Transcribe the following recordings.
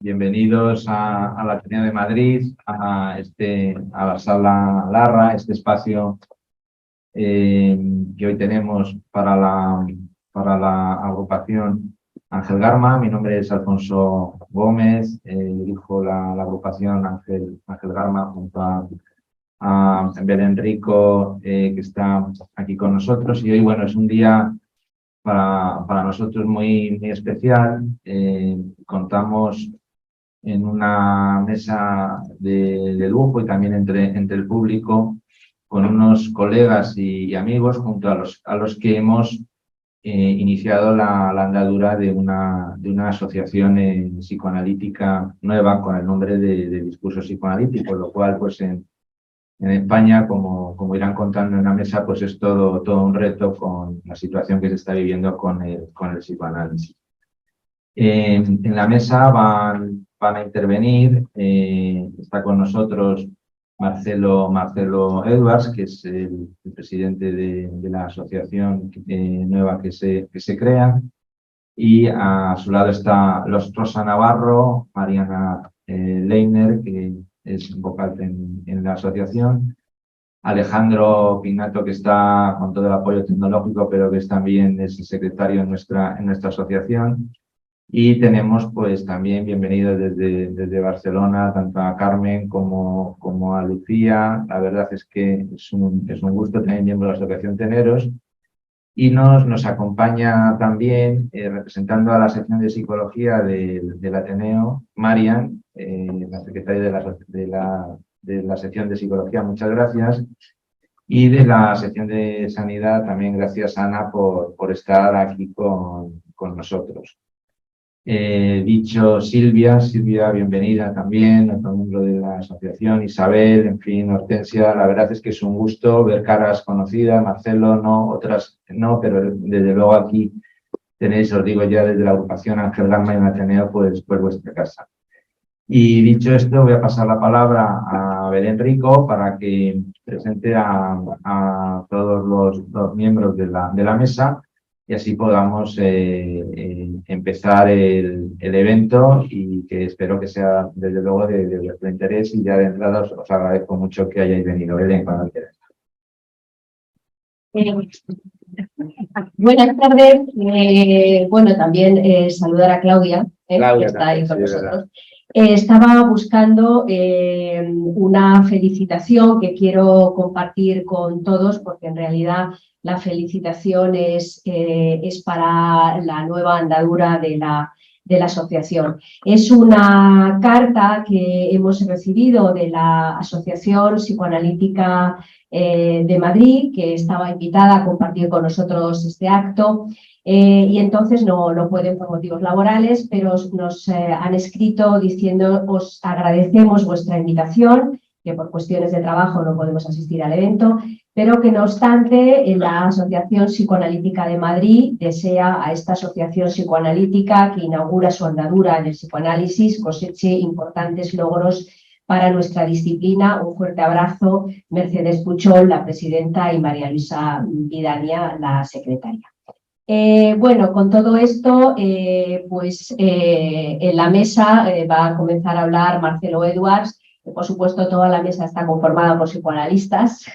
Bienvenidos a la Ateneo de Madrid, a la Sala Larra, este espacio que hoy tenemos para la agrupación Ángel Garma. Mi nombre es Alfonso Gómez, dirijo la agrupación Ángel Garma junto a Belén Rico, que está aquí con nosotros. Y hoy, bueno, es un día para nosotros muy especial. Contamos en una mesa de lujo y también entre el público con unos colegas y amigos junto a los que hemos iniciado la andadura de una asociación psicoanalítica nueva con el nombre de Discurso Psicoanalítico, lo cual pues en España, como irán contando en la mesa, pues es todo un reto con la situación que se está viviendo con el psicoanálisis. En la mesa van a intervenir, está con nosotros Marcelo Edwards, que es el presidente de la asociación nueva que se crea, y a su lado está Rosa Navarro, Mariana Leiner, que es vocal en la asociación, Alejandro Pinato, que está con todo el apoyo tecnológico, pero que también es el secretario en nuestra asociación. Y tenemos pues también bienvenidos desde Barcelona, tanto a Carmen como a Lucía. La verdad es que es un gusto tener miembros de la Asociación Teneros. Y nos acompaña también, representando a la sección de Psicología del Ateneo, Marian, la secretaria de la sección de Psicología, muchas gracias. Y de la sección de Sanidad, también gracias, Ana, por estar aquí con nosotros. Dicho Silvia, bienvenida también, otro miembro de la asociación, Isabel, en fin, Hortensia. La verdad es que es un gusto ver caras conocidas, Marcelo no, otras no, pero desde luego aquí tenéis, os digo ya desde la agrupación Ángel Garma y Ateneo, pues vuestra casa. Y dicho esto, voy a pasar la palabra a Belén Rico para que presente a todos los miembros de la mesa y así podamos empezar el evento, y que espero que sea desde luego de vuestro interés. Y ya de entrada os agradezco mucho que hayáis venido. Belén, cuando quieras. Buenas tardes. Bueno, también saludar a Claudia, que está ahí con nosotros. Estaba buscando una felicitación que quiero compartir con todos, porque en realidad la felicitación es para la nueva andadura de la asociación. Es una carta que hemos recibido de la Asociación Psicoanalítica de Madrid, que estaba invitada a compartir con nosotros este acto. Y entonces no pueden por motivos laborales, pero nos han escrito diciendo: os agradecemos vuestra invitación, que por cuestiones de trabajo no podemos asistir al evento, pero que no obstante la Asociación Psicoanalítica de Madrid desea a esta asociación psicoanalítica que inaugura su andadura en el psicoanálisis coseche importantes logros para nuestra disciplina. Un fuerte abrazo, Mercedes Puchol, la presidenta, y María Luisa Vidania, la secretaria. Bueno, con todo esto, en la mesa va a comenzar a hablar Marcelo Edwards. Por supuesto, toda la mesa está conformada por psicoanalistas.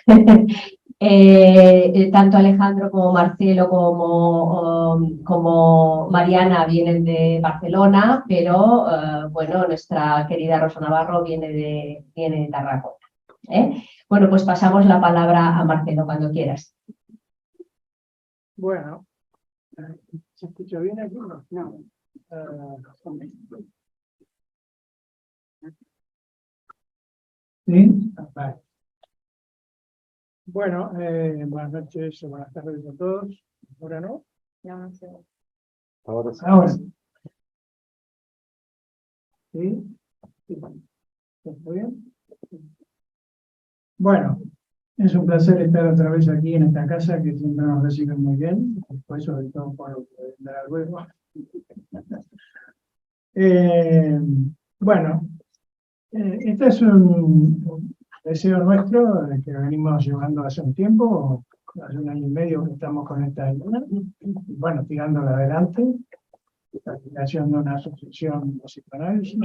Tanto Alejandro como Marcelo como Mariana vienen de Barcelona, pero bueno, nuestra querida Rosa Navarro viene de Tarragona. Bueno, pues pasamos la palabra a Marcelo cuando quieras. Bueno, ¿se escucha bien aquí? No. ¿Sí? Vale. Bueno, buenas noches o buenas tardes a todos. ¿Ahora no? No sé. Ahora sí. ¿Sí? ¿Está bien? Bueno, es un placer estar otra vez aquí en esta casa, que siempre nos reciben muy bien, después sobre todo por lo que vendrá luego. Bueno, este es un deseo nuestro que venimos llevando hace un tiempo, hace un año y medio que estamos con esta idea, bueno, tirándola adelante. la creación de una asociación de psicoanálisis,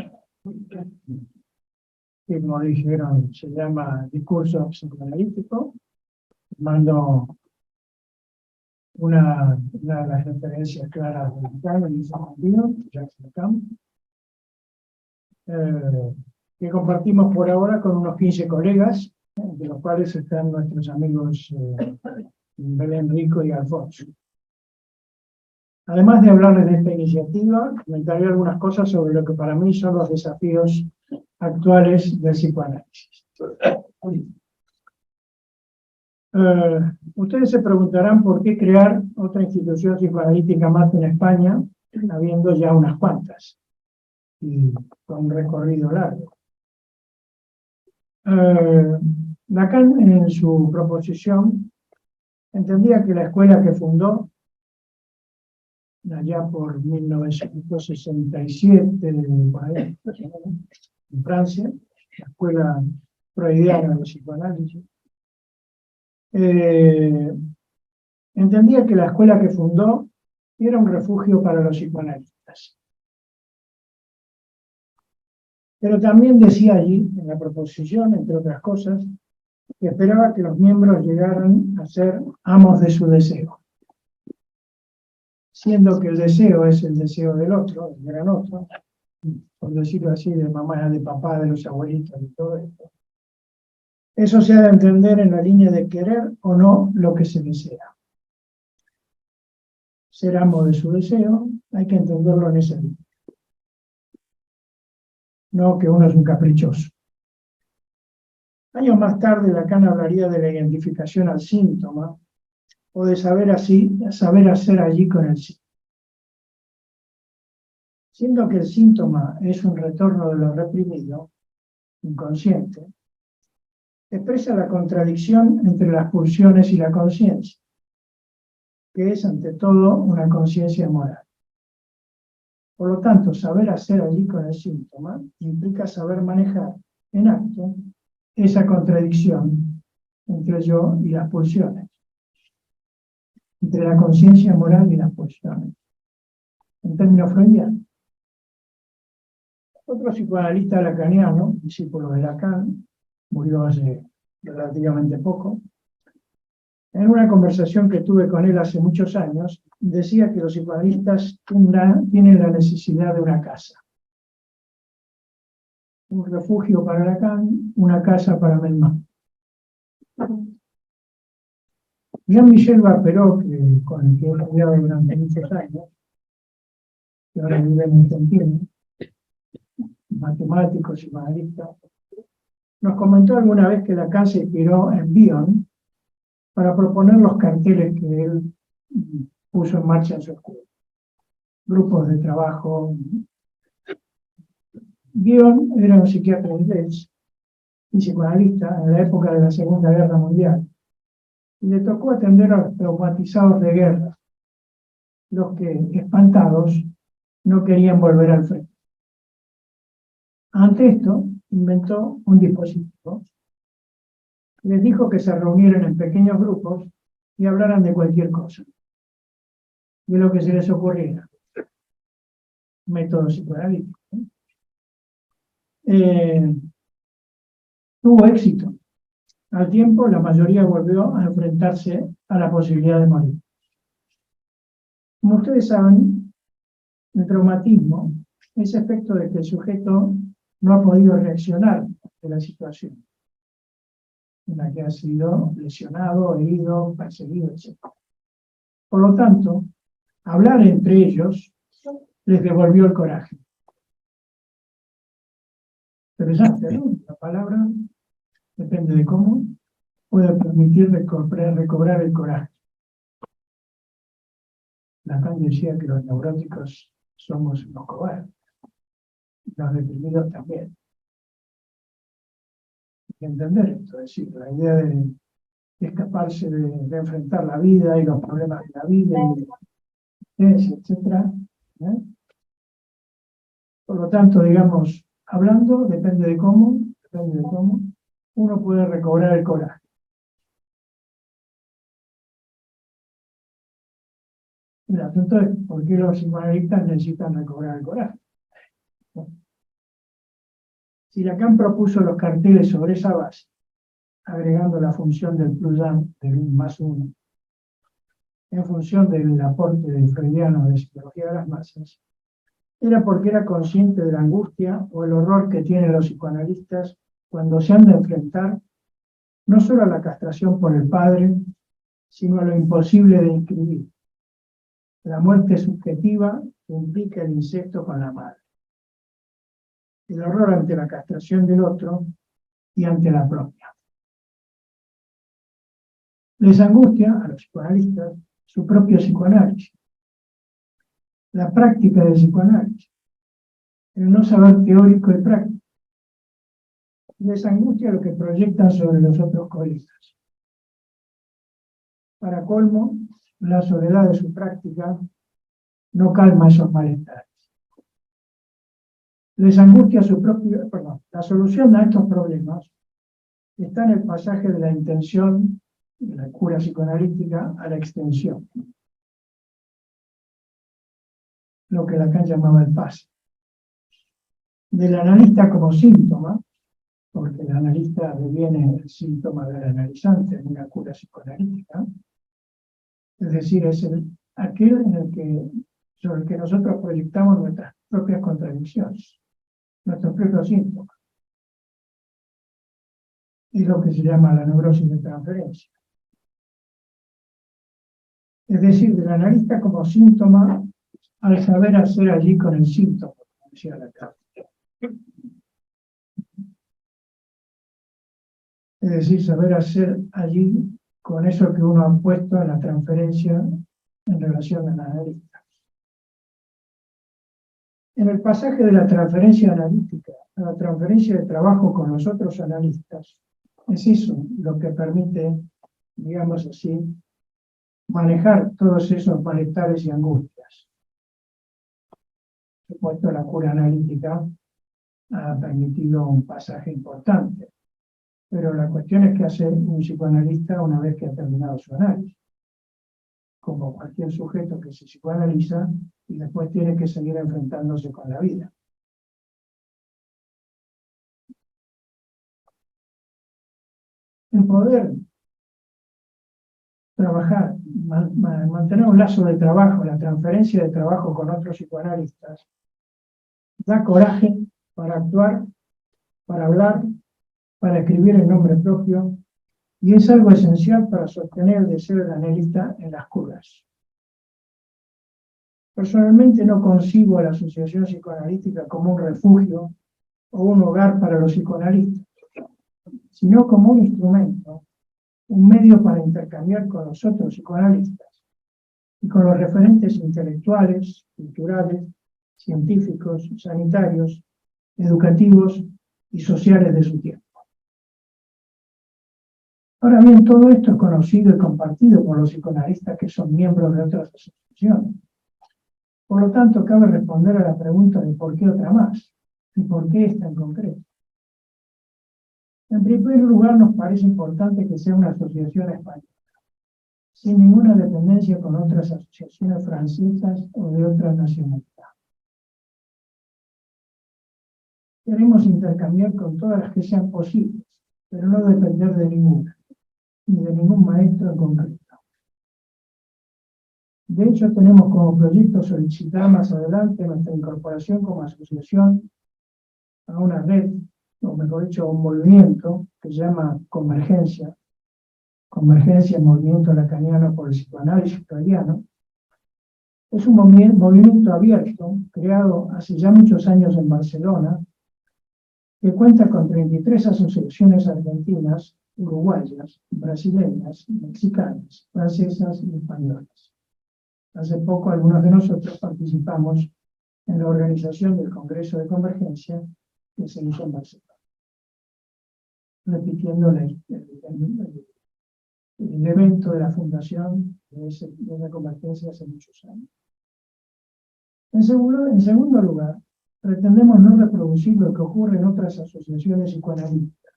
que como dijeron, se llama Discurso Psicoanalítico. Mando una de las referencias claras del Lacan en ese sentido, Jacques Lacan, que compartimos por ahora con unos 15 colegas, de los cuales están nuestros amigos Belén, Rico y Alfonso. Además de hablarles de esta iniciativa, comentaré algunas cosas sobre lo que para mí son los desafíos actuales del psicoanálisis. Ustedes se preguntarán por qué crear otra institución psicoanalítica más en España, habiendo ya unas cuantas, y con un recorrido largo. Lacan, en su proposición, entendía que la escuela que fundó, allá por 1967, en Francia, la escuela freudiana de psicoanálisis, entendía que la escuela que fundó era un refugio para los psicoanalistas. Pero también decía allí, en la proposición, entre otras cosas, que esperaba que los miembros llegaran a ser amos de su deseo, siendo que el deseo es el deseo del otro, del gran otro, por decirlo así, de mamá, de papá, de los abuelitos y todo esto. Eso se ha de entender en la línea de querer o no lo que se desea. Ser amo de su deseo, hay que entenderlo en esa línea. No que uno es un caprichoso. Años más tarde, Lacan hablaría de la identificación al síntoma o de saber hacer allí con el síntoma. Siendo que el síntoma es un retorno de lo reprimido, inconsciente, expresa la contradicción entre las pulsiones y la conciencia, que es ante todo una conciencia moral. Por lo tanto, saber hacer allí con el síntoma implica saber manejar en acto esa contradicción entre yo y las pulsiones, entre la conciencia moral y las pulsiones, en términos freudianos. Otro psicoanalista lacaniano, discípulo de Lacan, murió hace relativamente poco, en una conversación que tuve con él hace muchos años, decía que los psicoanalistas tienen la necesidad de una casa. Un refugio para Lacan, una casa para Melman. Jean-Michel Barperot, con el que he estudiado durante muchos años, que ahora vive en Argentina, matemático, psicoanalista, nos comentó alguna vez que Lacan se inspiró en Bion para proponer los carteles que él puso en marcha en su escuela. Grupos de trabajo. Bion era un psiquiatra inglés y psicoanalista en la época de la Segunda Guerra Mundial. Y le tocó atender a los traumatizados de guerra, los que, espantados, no querían volver al frente. Ante esto, inventó un dispositivo. Les dijo que se reunieran en pequeños grupos y hablaran de cualquier cosa, de lo que se les ocurriera. Método psicoanalítico. Tuvo éxito. Al tiempo, la mayoría volvió a enfrentarse a la posibilidad de morir. Como ustedes saben, el traumatismo es efecto de que el sujeto no ha podido reaccionar ante la situación en la que ha sido lesionado, herido, perseguido, etc. Por lo tanto, hablar entre ellos les devolvió el coraje. Interesante, ¿no? La palabra, depende de cómo, puede permitir recobrar el coraje. Lacan decía que los neuróticos somos los cobardes, los deprimidos también. Hay que entender esto, es decir, la idea de escaparse de enfrentar la vida y los problemas de la vida, etc. Por lo tanto, digamos, hablando, depende de cómo, uno puede recobrar el coraje. El asunto es por qué los psicoanalistas necesitan recobrar el coraje. Si Lacan propuso los carteles sobre esa base, agregando la función del plus-un, del 1+1, en función del aporte del freudiano de psicología de las masas, era porque era consciente de la angustia o el horror que tienen los psicoanalistas cuando se han de enfrentar no solo a la castración por el padre, sino a lo imposible de inscribir, la muerte subjetiva que implica el incesto con la madre, el horror ante la castración del otro y ante la propia. Les angustia a los psicoanalistas su propio psicoanálisis, la práctica del psicoanálisis, el no saber teórico y práctico. Les angustia lo que proyectan sobre los otros colegas. Para colmo, la soledad de su práctica no calma esos malestares. Les angustia la solución a estos problemas está en el pasaje de la intención de la cura psicoanalítica a la extensión, lo que Lacan llamaba el pase. Del analista como síntoma, porque el analista deviene el síntoma del analizante en una cura psicoanalítica, es decir, es aquel sobre el que nosotros proyectamos nuestras propias contradicciones, nuestros propios síntomas. Es lo que se llama la neurosis de transferencia. Es decir, del analista como síntoma al saber hacer allí con el síntoma, como decía Lacan. Es decir, saber hacer allí con eso que uno ha puesto en la transferencia en relación al analista. En el pasaje de la transferencia analítica a la transferencia de trabajo con los otros analistas, es eso lo que permite, digamos así, manejar todos esos malestares y angustias. Por supuesto, la cura analítica ha permitido un pasaje importante, pero la cuestión es qué hace un psicoanalista una vez que ha terminado su análisis. Como cualquier sujeto que se psicoanaliza y después tiene que seguir enfrentándose con la vida. El poder trabajar, mantener un lazo de trabajo, la transferencia de trabajo con otros psicoanalistas, da coraje para actuar, para hablar, para escribir en nombre propio, y es algo esencial para sostener el deseo del analista en las curas. Personalmente no concibo a la asociación psicoanalítica como un refugio o un hogar para los psicoanalistas, sino como un instrumento, un medio para intercambiar con los otros psicoanalistas y con los referentes intelectuales, culturales, científicos, sanitarios, educativos y sociales de su tiempo. Ahora bien, todo esto es conocido y compartido por los psicoanalistas que son miembros de otras asociaciones. Por lo tanto, cabe responder a la pregunta de por qué otra más y por qué esta en concreto. En primer lugar, nos parece importante que sea una asociación española, sin ninguna dependencia con otras asociaciones francesas o de otra nacionalidad. Queremos intercambiar con todas las que sean posibles, pero no depender de ninguna, ni de ningún maestro en concreto. De hecho, tenemos como proyecto solicitar más adelante nuestra incorporación como asociación a una red, o mejor dicho, a un movimiento que se llama Convergencia. Convergencia, movimiento lacaniano por el psicoanálisis freudiano. Es un movimiento abierto, creado hace ya muchos años en Barcelona, que cuenta con 33 asociaciones argentinas, uruguayas, brasileñas, mexicanas, francesas y españolas. Hace poco algunos de nosotros participamos en la organización del Congreso de Convergencia que se hizo en Barcelona, repitiendo el evento de la fundación de la Convergencia hace muchos años. En segundo lugar, pretendemos no reproducir lo que ocurre en otras asociaciones psicoanalíticas,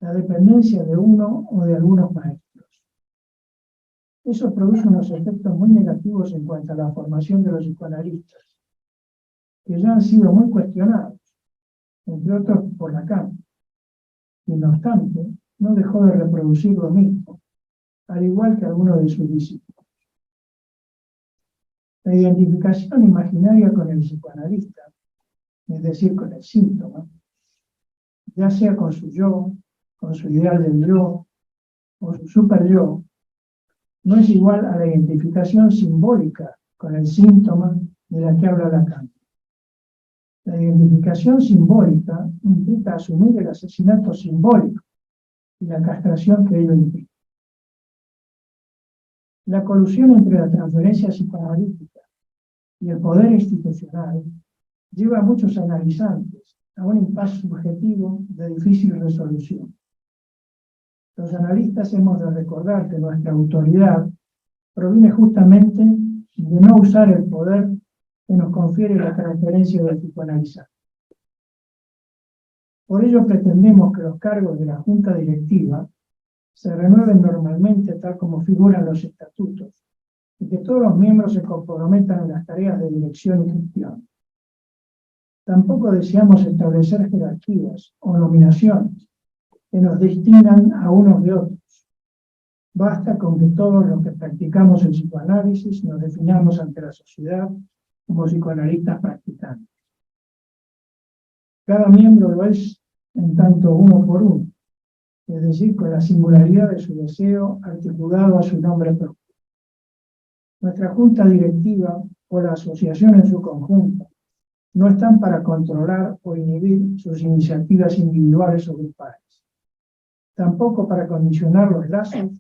la dependencia de uno o de algunos maestros. Eso produce unos efectos muy negativos en cuanto a la formación de los psicoanalistas, que ya han sido muy cuestionados, entre otros por Lacan, y no obstante, no dejó de reproducir lo mismo, al igual que algunos de sus discípulos. La identificación imaginaria con el psicoanalista, es decir, con el síntoma, ya sea con su yo, con su ideal del yo, o su super yo, no es igual a la identificación simbólica con el síntoma de la que habla Lacan. La identificación simbólica implica asumir el asesinato simbólico y la castración que ello implica. La colusión entre la transferencia psicoanalítica y el poder institucional lleva a muchos analizantes a un impasse subjetivo de difícil resolución. Los analistas hemos de recordar que nuestra autoridad proviene justamente de no usar el poder que nos confiere la transferencia del psicoanalizante. Por ello pretendemos que los cargos de la Junta Directiva se renueven normalmente tal como figuran los estatutos y que todos los miembros se comprometan en las tareas de dirección y gestión. Tampoco deseamos establecer jerarquías o nominaciones que nos distingan a unos de otros. Basta con que todos los que practicamos el psicoanálisis nos definamos ante la sociedad como psicoanalistas practicantes. Cada miembro lo es en tanto uno por uno, es decir, con la singularidad de su deseo articulado a su nombre propio. Nuestra junta directiva o la asociación en su conjunto no están para controlar o inhibir sus iniciativas individuales o grupales. Tampoco para condicionar los lazos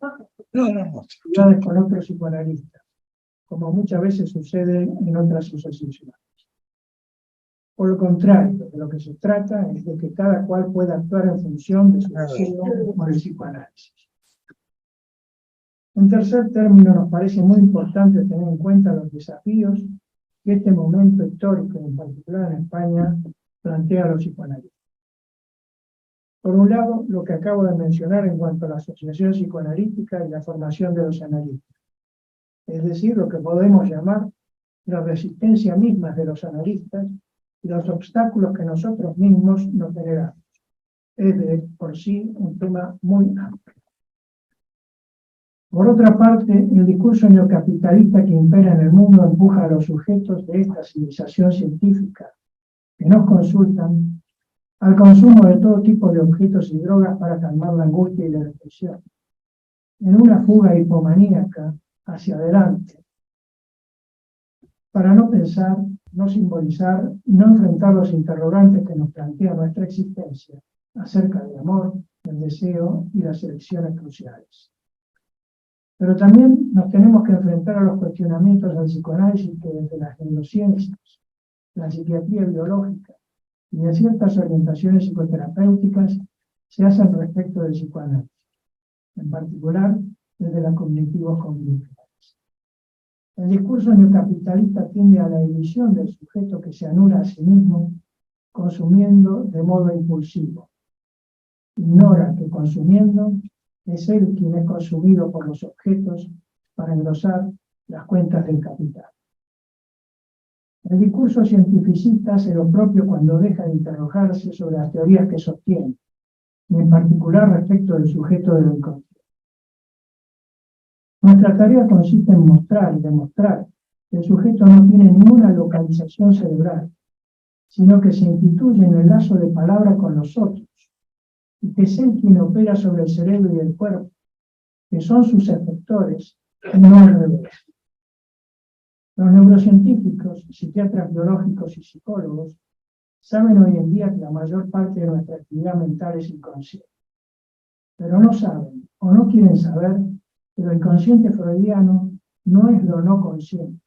con otros psicoanalistas, como muchas veces sucede en otras asociaciones. Por lo contrario, de lo que se trata es de que cada cual pueda actuar en función de su deseo por el psicoanálisis. En tercer término, nos parece muy importante tener en cuenta los desafíos que este momento histórico, en particular en España, plantea a los psicoanalistas. Por un lado, lo que acabo de mencionar en cuanto a la asociación psicoanalítica y la formación de los analistas, es decir, lo que podemos llamar la resistencia misma de los analistas y los obstáculos que nosotros mismos nos generamos. Es de por sí un tema muy amplio. Por otra parte, el discurso neocapitalista que impera en el mundo empuja a los sujetos de esta civilización científica que nos consultan al consumo de todo tipo de objetos y drogas para calmar la angustia y la depresión, en una fuga hipomaníaca hacia adelante, para no pensar, no simbolizar y no enfrentar los interrogantes que nos plantea nuestra existencia acerca del amor, del deseo y las elecciones cruciales. Pero también nos tenemos que enfrentar a los cuestionamientos del psicoanálisis que desde las neurociencias, la psiquiatría biológica y de ciertas orientaciones psicoterapéuticas se hacen respecto del psicoanálisis, en particular desde las cognitivo-cognitivas. El discurso neocapitalista tiende a la división del sujeto que se anula a sí mismo consumiendo de modo impulsivo. Ignora que consumiendo es él quien es consumido por los objetos para engrosar las cuentas del capital. El discurso cientificista hace lo propio cuando deja de interrogarse sobre las teorías que sostiene, y en particular respecto del sujeto de lo inconsciente. Nuestra tarea consiste en mostrar y demostrar que el sujeto no tiene ninguna localización cerebral, sino que se instituye en el lazo de palabra con los otros, y que es él quien opera sobre el cerebro y el cuerpo, que son sus efectores, y no al revés. Los neurocientíficos, psiquiatras biológicos y psicólogos saben hoy en día que la mayor parte de nuestra actividad mental es inconsciente, pero no saben o no quieren saber que lo inconsciente freudiano no es lo no consciente,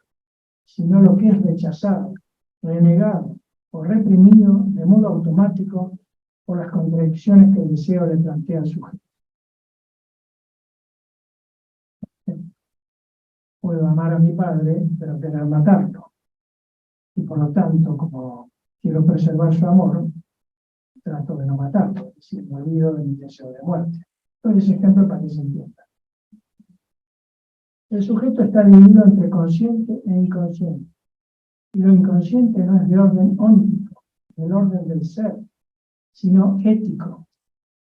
sino lo que es rechazado, renegado o reprimido de modo automático por las contradicciones que el deseo le plantea al sujeto. Puedo amar a mi padre, pero querer matarlo. Y por lo tanto, como quiero preservar su amor, trato de no matarlo, es decir, me olvido de mi deseo de muerte. Doy ese ejemplo para que se entienda. El sujeto está dividido entre consciente e inconsciente. Y lo inconsciente no es de orden óntico, del orden del ser, sino ético.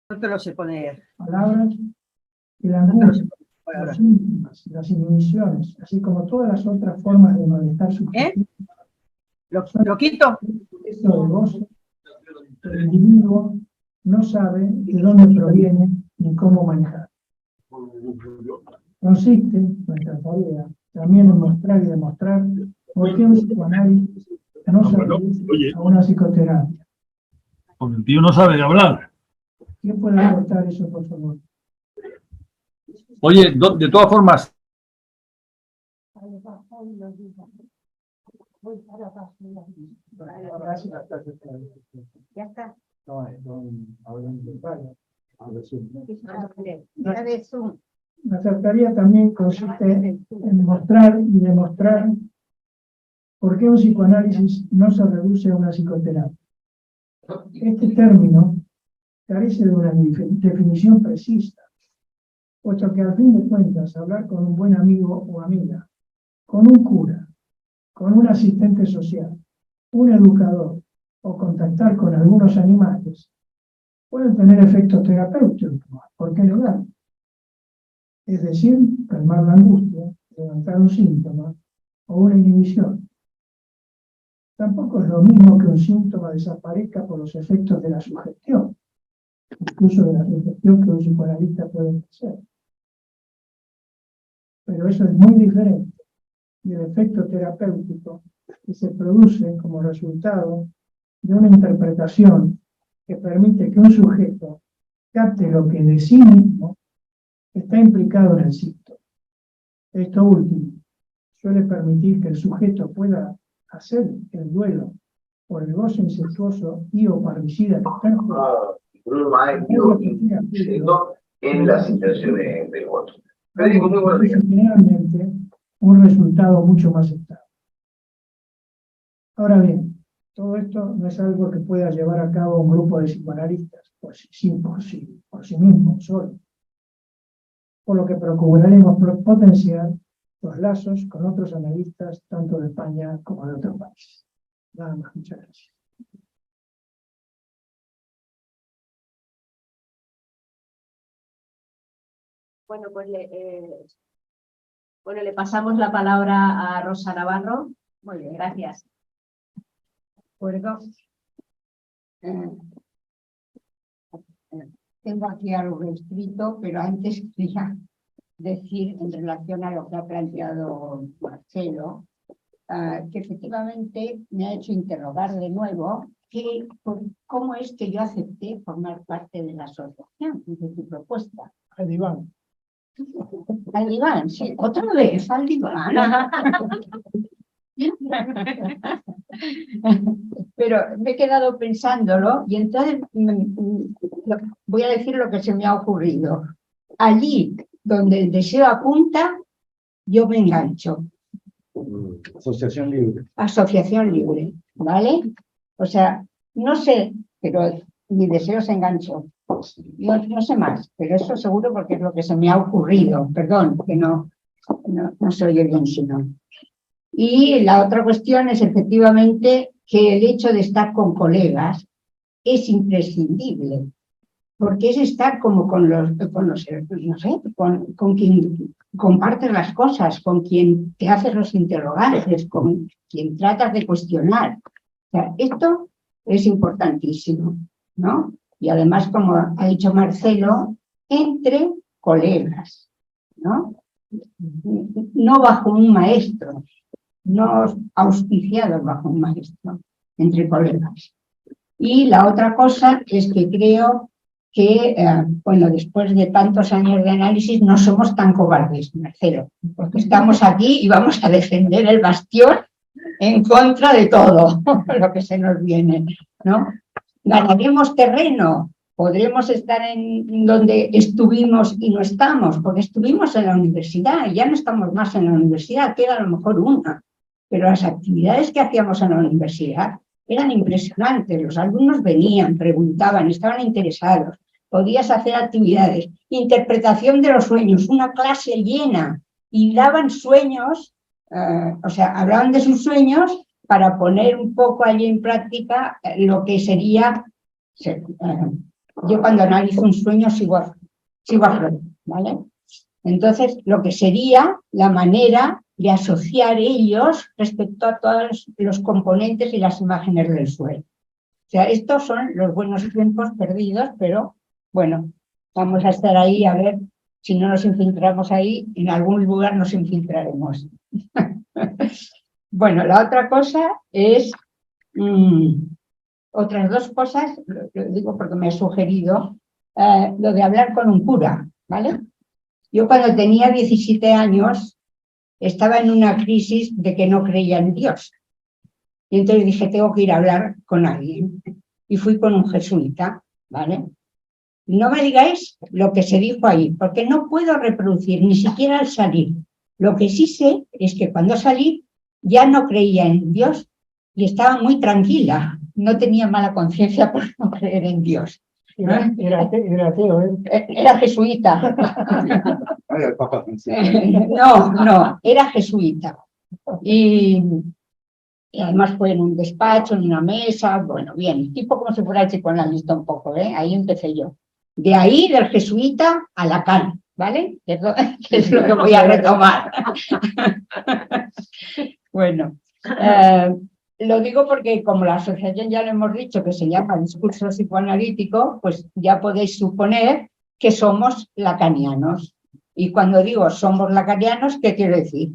No te lo sé poner. Palabras que la angustia, los síntomas, las inhibiciones, así como todas las otras formas de malestar subjetivo. ¿Lo quito? Esto de gozo, el individuo no sabe de dónde proviene ni cómo manejar. Consiste nuestra tarea también en mostrar y demostrar por qué un psicoanálisis no se reduce a una psicoterapia. Porque el tío no sabe hablar. ¿Quién puede aportar eso, por favor? Oye, de todas formas, Ya está. Nuestra tarea también consiste en mostrar y demostrar por qué un psicoanálisis no se reduce a una psicoterapia. Este término carece de una definición precisa, puesto que al fin de cuentas hablar con un buen amigo o amiga, con un cura, con un asistente social, un educador o contactar con algunos animales pueden tener efectos terapéuticos, ¿por qué negar? Es decir, calmar la angustia, levantar un síntoma o una inhibición. Tampoco es lo mismo que un síntoma desaparezca por los efectos de la sugestión, incluso de la sugestión que un psicoanalista puede hacer. Pero eso es muy diferente del efecto terapéutico que se produce como resultado de una interpretación que permite que un sujeto capte lo que de sí mismo está implicado en el síntoma. Esto último suele permitir que el sujeto pueda hacer el duelo por el goce incestuoso y o parricida que está en juego, en las intenciones del voto. generalmente un resultado mucho más estable. Ahora bien, todo esto no es algo que pueda llevar a cabo un grupo de psicoanalistas por sí mismo, solo. Por lo que procuraremos potenciar los lazos con otros analistas, tanto de España como de otros países. Nada más, muchas gracias. Bueno, pues le pasamos la palabra a Rosa Navarro. Muy bien, gracias. Tengo aquí algo escrito, pero antes quería decir, en relación a lo que ha planteado Marcelo, que efectivamente me ha hecho interrogar de nuevo cómo es que yo acepté formar parte de la asociación, de tu propuesta. Al diván. Al diván, sí, otra vez al diván. Pero me he quedado pensándolo y entonces voy a decir lo que se me ha ocurrido. Allí donde el deseo apunta, yo me engancho. asociación libre. Asociación libre, ¿vale? O sea, no sé, pero mi deseo se enganchó. No sé más, pero eso seguro porque es lo que se me ha ocurrido. Perdón, que no se oye bien si no. Y la otra cuestión es efectivamente que el hecho de estar con colegas es imprescindible, porque es estar como con quien compartes las cosas, con quien te haces los interrogantes, con quien tratas de cuestionar. O sea, esto es importantísimo, ¿no? Y además, como ha dicho Marcelo, entre colegas, ¿no? No bajo un maestro, no auspiciados bajo un maestro, entre colegas. Y la otra cosa es que creo que, bueno, después de tantos años de análisis no somos tan cobardes, Marcelo, porque estamos aquí y vamos a defender el bastión en contra de todo lo que se nos viene, ¿no? Ganaremos terreno, podremos estar en donde estuvimos y no estamos, porque estuvimos en la universidad, ya no estamos más en la universidad, queda a lo mejor una, pero las actividades que hacíamos en la universidad eran impresionantes, los alumnos venían, preguntaban, estaban interesados, podías hacer actividades, interpretación de los sueños, una clase llena, y daban sueños, o sea, hablaban de sus sueños para poner un poco allí en práctica lo que sería, yo cuando analizo un sueño sigo a Freud, ¿vale? Entonces, lo que sería la manera de asociar ellos respecto a todos los componentes y las imágenes del sueño. O sea, estos son los buenos tiempos perdidos, pero bueno, vamos a estar ahí a ver si no nos infiltramos ahí, en algún lugar nos infiltraremos. Bueno, la otra cosa es, otras dos cosas, lo digo porque me ha sugerido, lo de hablar con un cura, ¿vale? Yo cuando tenía 17 años estaba en una crisis de que no creía en Dios. Y entonces dije, tengo que ir a hablar con alguien. Y fui con un jesuita, ¿vale? No me digáis lo que se dijo ahí, porque no puedo reproducir, ni siquiera al salir. Lo que sí sé es que cuando salí ya no creía en Dios y estaba muy tranquila. No tenía mala conciencia por no creer en Dios. Era ateo, ¿eh? Era jesuita. No, era jesuita. Y además fue en un despacho, en una mesa, bueno, bien, tipo como si fuera el psicoanalista un poco, ¿eh? Ahí empecé yo. De ahí, del jesuita a Lacan, ¿vale? Que es lo que voy a retomar. Bueno, lo digo porque como la asociación ya lo hemos dicho que se llama discurso psicoanalítico, pues ya podéis suponer que somos lacanianos. Y cuando digo somos lacanianos, ¿qué quiero decir?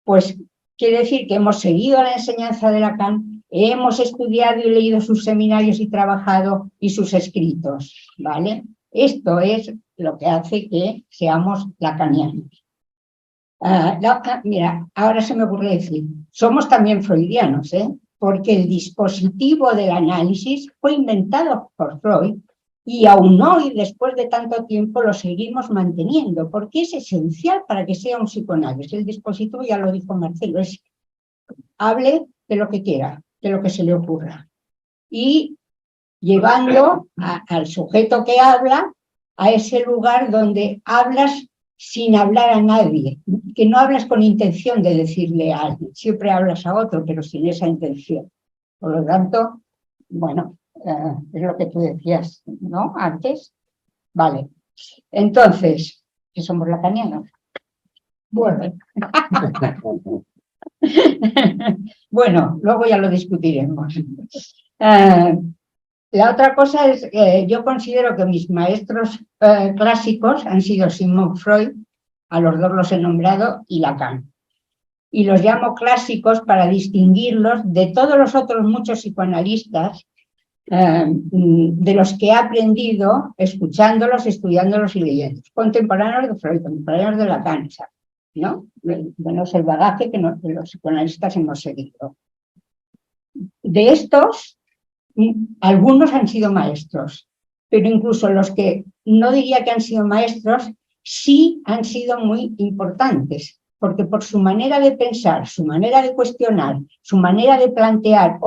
Pues quiere decir que hemos seguido la enseñanza de Lacan, hemos estudiado y leído sus seminarios y trabajado y sus escritos, ¿vale? Esto es lo que hace que seamos lacanianos. Mira, ahora se me ocurre decir, somos también freudianos, porque el dispositivo del análisis fue inventado por Freud y aún hoy, después de tanto tiempo, lo seguimos manteniendo, porque es esencial para que sea un psicoanálisis. El dispositivo, ya lo dijo Marcelo, es hable de lo que quiera, de lo que se le ocurra. Y llevando al sujeto que habla a ese lugar donde hablas sin hablar a nadie, que no hablas con intención de decirle a alguien, siempre hablas a otro, pero sin esa intención. Por lo tanto, bueno, es lo que tú decías, ¿no? Antes. Vale. Entonces, ¿qué somos lacanianos? Bueno. Bueno, luego ya lo discutiremos. La otra cosa es que yo considero que mis maestros clásicos han sido Sigmund Freud, a los dos los he nombrado, y Lacan. Y los llamo clásicos para distinguirlos de todos los otros muchos psicoanalistas de los que he aprendido escuchándolos, estudiándolos y leyendo. Contemporáneos de Freud, contemporáneos de Lacan, ¿no? Menos el bagaje que los psicoanalistas hemos seguido. De estos, algunos han sido maestros, pero incluso los que no diría que han sido maestros, sí han sido muy importantes, porque por su manera de pensar, su manera de cuestionar, su manera de plantear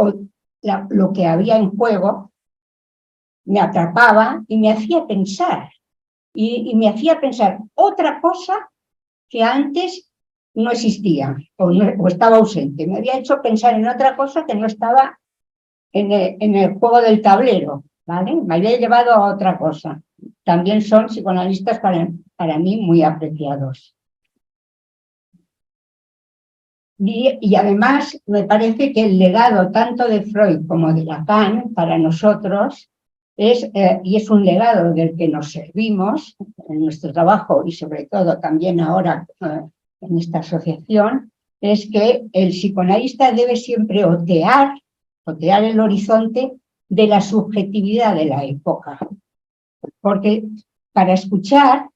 lo que había en juego, me atrapaba y me hacía pensar. Y me hacía pensar otra cosa que antes no existía o estaba ausente. Me había hecho pensar en otra cosa que no estaba en el juego del tablero, ¿vale? Me había llevado a otra cosa. También son psicoanalistas para mí muy apreciados. Y además me parece que el legado tanto de Freud como de Lacan para nosotros es un legado del que nos servimos en nuestro trabajo y sobre todo también ahora en esta asociación, es que el psicoanalista debe siempre otear el horizonte de la subjetividad de la época. Porque para escuchar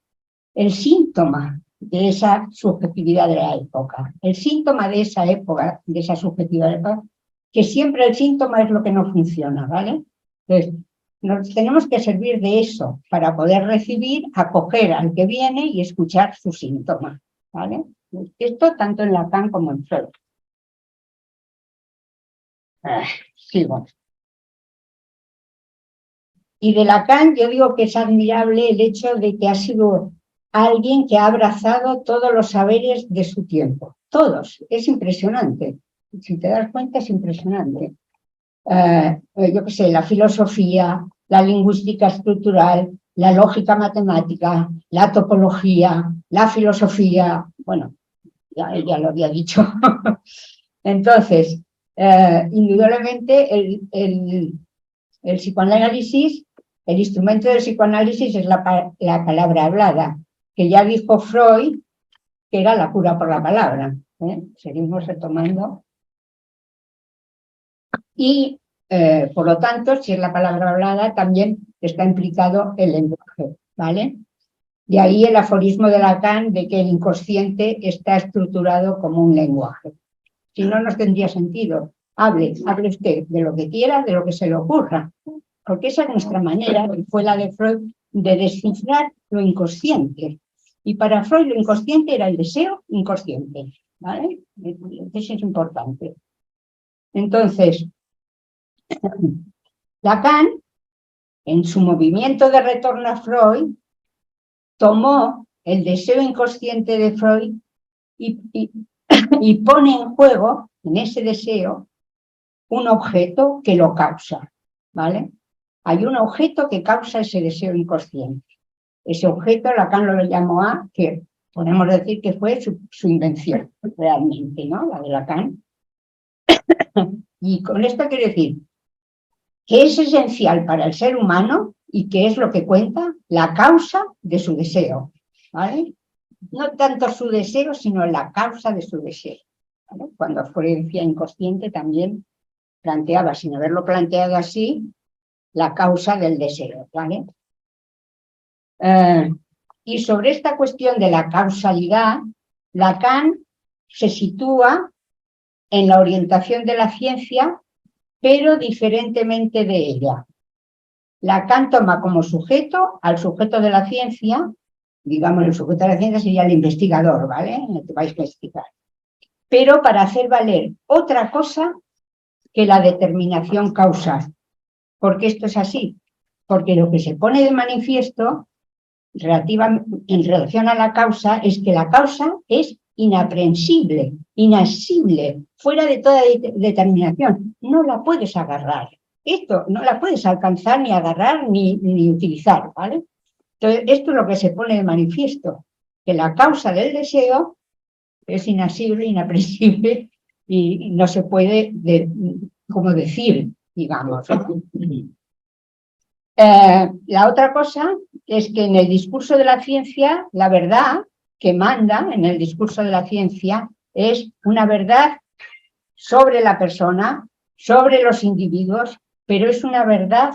el síntoma de esa subjetividad de la época, el síntoma de esa época, de esa subjetividad de la época, que siempre el síntoma es lo que no funciona, ¿vale? Entonces, nos tenemos que servir de eso para poder recibir, acoger al que viene y escuchar su síntoma, ¿vale? Esto tanto en Lacan como en Freud. Sigo. Y de Lacan yo digo que es admirable el hecho de que ha sido alguien que ha abrazado todos los saberes de su tiempo. Todos. Es impresionante. Si te das cuenta, es impresionante. Yo qué sé, la filosofía, la lingüística estructural, la lógica matemática, la topología, la filosofía, bueno, ya lo había dicho. Entonces, indudablemente el psicoanálisis, el instrumento del psicoanálisis es la palabra hablada, que ya dijo Freud que era la cura por la palabra. Seguimos retomando. Y, por lo tanto, si es la palabra hablada, también está implicado el lenguaje, ¿vale? De ahí el aforismo de Lacan de que el inconsciente está estructurado como un lenguaje. Si no, no tendría sentido. Hable usted de lo que quiera, de lo que se le ocurra. Porque esa es nuestra manera, y fue la de Freud, de descifrar lo inconsciente. Y para Freud lo inconsciente era el deseo inconsciente, ¿vale? Eso es importante. Entonces, Lacan, en su movimiento de retorno a Freud, tomó el deseo inconsciente de Freud y pone en juego, en ese deseo, un objeto que lo causa, ¿vale? Hay un objeto que causa ese deseo inconsciente. Ese objeto Lacan lo llamó A, que podemos decir que fue su invención, realmente, ¿no? La de Lacan. Y con esto quiero decir que es esencial para el ser humano y que es lo que cuenta la causa de su deseo, ¿vale? No tanto su deseo, sino la causa de su deseo, ¿vale? Cuando Freud decía inconsciente también planteaba, sin haberlo planteado así, la causa del deseo, ¿vale? Y sobre esta cuestión de la causalidad, Lacan se sitúa en la orientación de la ciencia, pero diferentemente de ella. Lacan toma como sujeto al sujeto de la ciencia, digamos, el sujeto de la ciencia sería el investigador, ¿vale? El que vais a investigar. Pero para hacer valer otra cosa que la determinación causal. ¿Por qué esto es así? Porque lo que se pone de manifiesto en relación a la causa es que la causa es inaprensible, inasible, fuera de toda determinación. No la puedes agarrar. Esto no la puedes alcanzar, ni agarrar, ni utilizar, ¿vale? Entonces, esto es lo que se pone de manifiesto, que la causa del deseo es inasible, inaprensible y no se puede, como decir, digamos. La otra cosa es que en el discurso de la ciencia, la verdad que manda en el discurso de la ciencia es una verdad sobre la persona, sobre los individuos, pero es una verdad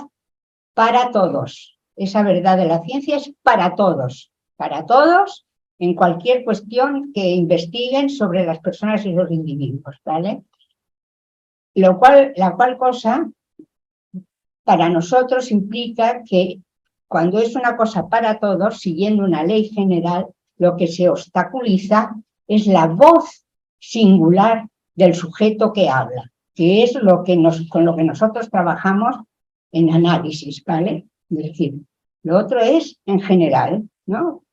para todos. Esa verdad de la ciencia es para todos en cualquier cuestión que investiguen sobre las personas y los individuos, ¿vale? La cual cosa para nosotros implica que cuando es una cosa para todos, siguiendo una ley general, lo que se obstaculiza es la voz singular del sujeto que habla, que es con lo que nosotros trabajamos en análisis, ¿vale? Es decir, lo otro es en general, ¿no?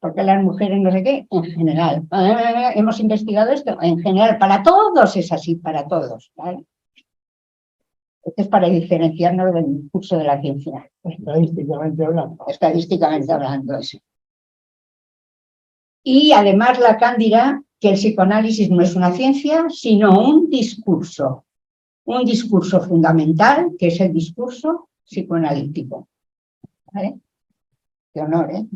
Porque las mujeres no sé qué, en general. Hemos investigado esto, en general, para todos es así, para todos, ¿vale? Esto es para diferenciarnos del curso de la ciencia. Estadísticamente hablando. Estadísticamente hablando, eso. Y además Lacan dirá que el psicoanálisis no es una ciencia, sino un discurso fundamental, que es el discurso psicoanalítico. ¿Vale? Qué honor, ¿eh?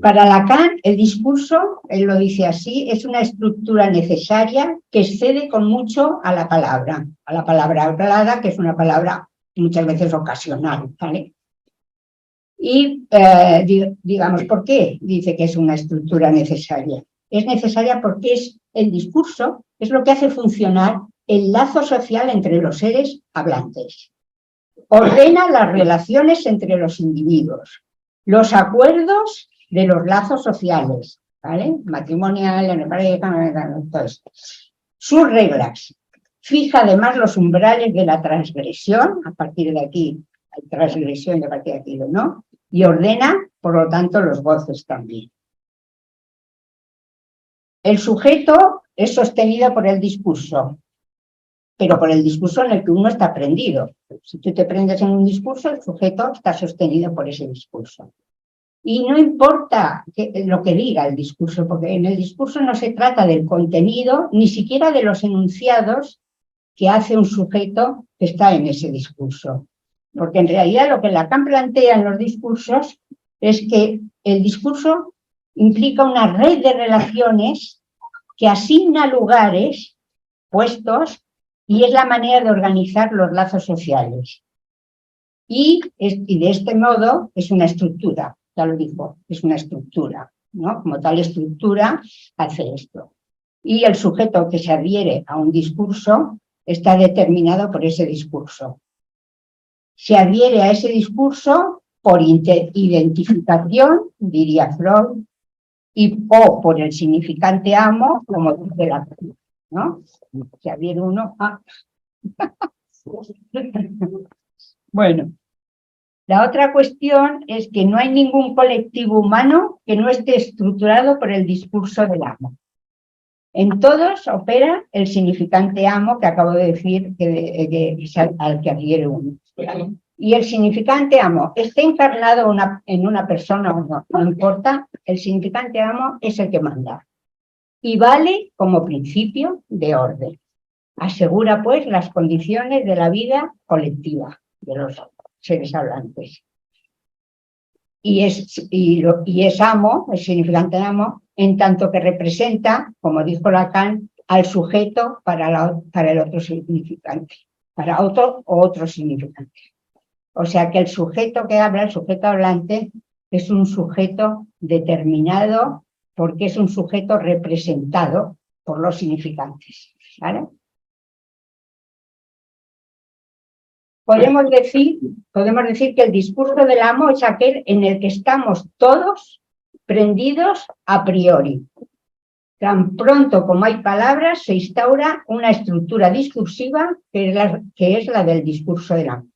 Para Lacan, el discurso, él lo dice así, es una estructura necesaria que excede con mucho a la palabra hablada, que es una palabra muchas veces ocasional, ¿vale? Y digamos, ¿por qué dice que es una estructura necesaria? Es necesaria porque el discurso es lo que hace funcionar el lazo social entre los seres hablantes. Ordena las relaciones entre los individuos, los acuerdos de los lazos sociales, ¿vale? Matrimonial, en pareja, todo esto. Sus reglas. Fija además los umbrales de la transgresión, a partir de aquí hay transgresión y a partir de aquí no, y ordena, por lo tanto los goces también. El sujeto es sostenido por el discurso, pero por el discurso en el que uno está prendido. Si tú te prendes en un discurso, el sujeto está sostenido por ese discurso. Y no importa lo que diga el discurso, porque en el discurso no se trata del contenido, ni siquiera de los enunciados que hace un sujeto que está en ese discurso. Porque en realidad lo que Lacan plantea en los discursos es que el discurso implica una red de relaciones que asigna lugares, puestos, y es la manera de organizar los lazos sociales. Y de este modo es una estructura, ya lo dijo, es una estructura, ¿no? Como tal estructura hace esto. Y el sujeto que se adhiere a un discurso está determinado por ese discurso. Se adhiere a ese discurso por identificación, diría Freud, o por el significante amo, como dice la película, ¿no? Se adhiere uno a... Bueno, la otra cuestión es que no hay ningún colectivo humano que no esté estructurado por el discurso del amo. En todos opera el significante amo que acabo de decir que es al que adhiere uno. Y el significante amo esté encarnado en una persona o no, no importa, el significante amo es el que manda. Y vale como principio de orden. Asegura, pues, las condiciones de la vida colectiva de los seres hablantes. Y es amo, el significante amo, en tanto que representa, como dijo Lacan, al sujeto para el otro significante, para otro o otro significante. O sea que el sujeto que habla, el sujeto hablante, es un sujeto determinado porque es un sujeto representado por los significantes, ¿vale? Podemos decir que el discurso del amo es aquel en el que estamos todos prendidos a priori. Tan pronto como hay palabras, se instaura una estructura discursiva que es la del discurso del amo.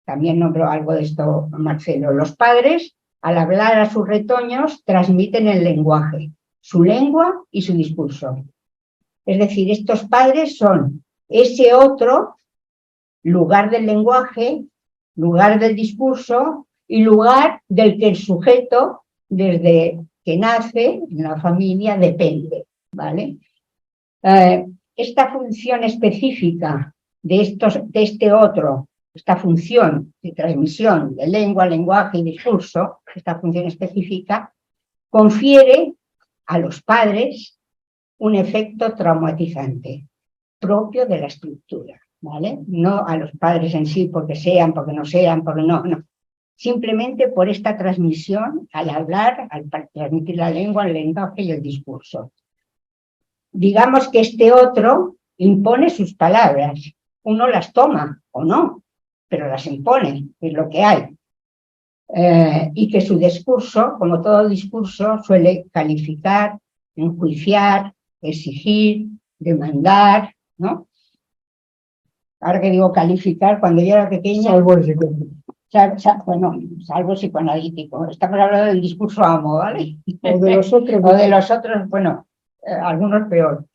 También nombró algo de esto Marcelo. Los padres, al hablar a sus retoños, transmiten el lenguaje, su lengua y su discurso. Es decir, estos padres son ese otro lugar del lenguaje, lugar del discurso y lugar del que el sujeto, desde que nace en la familia, depende, ¿vale? Esta función específica de este otro, esta función de transmisión de lengua, lenguaje y discurso, esta función específica, confiere a los padres un efecto traumatizante propio de la estructura, ¿vale? No a los padres en sí porque sean, porque no sean, porque no. Simplemente por esta transmisión al hablar, al transmitir la lengua, el lenguaje y el discurso. Digamos que este otro impone sus palabras. Uno las toma o no, pero las impone, es lo que hay. Y que su discurso, como todo discurso, suele calificar, enjuiciar, exigir, demandar, ¿no? Ahora que digo calificar, cuando yo era pequeña... Salvo psicoanalítico. Estamos hablando del discurso amo, ¿vale? O de los otros. O de los otros, bueno, algunos peor.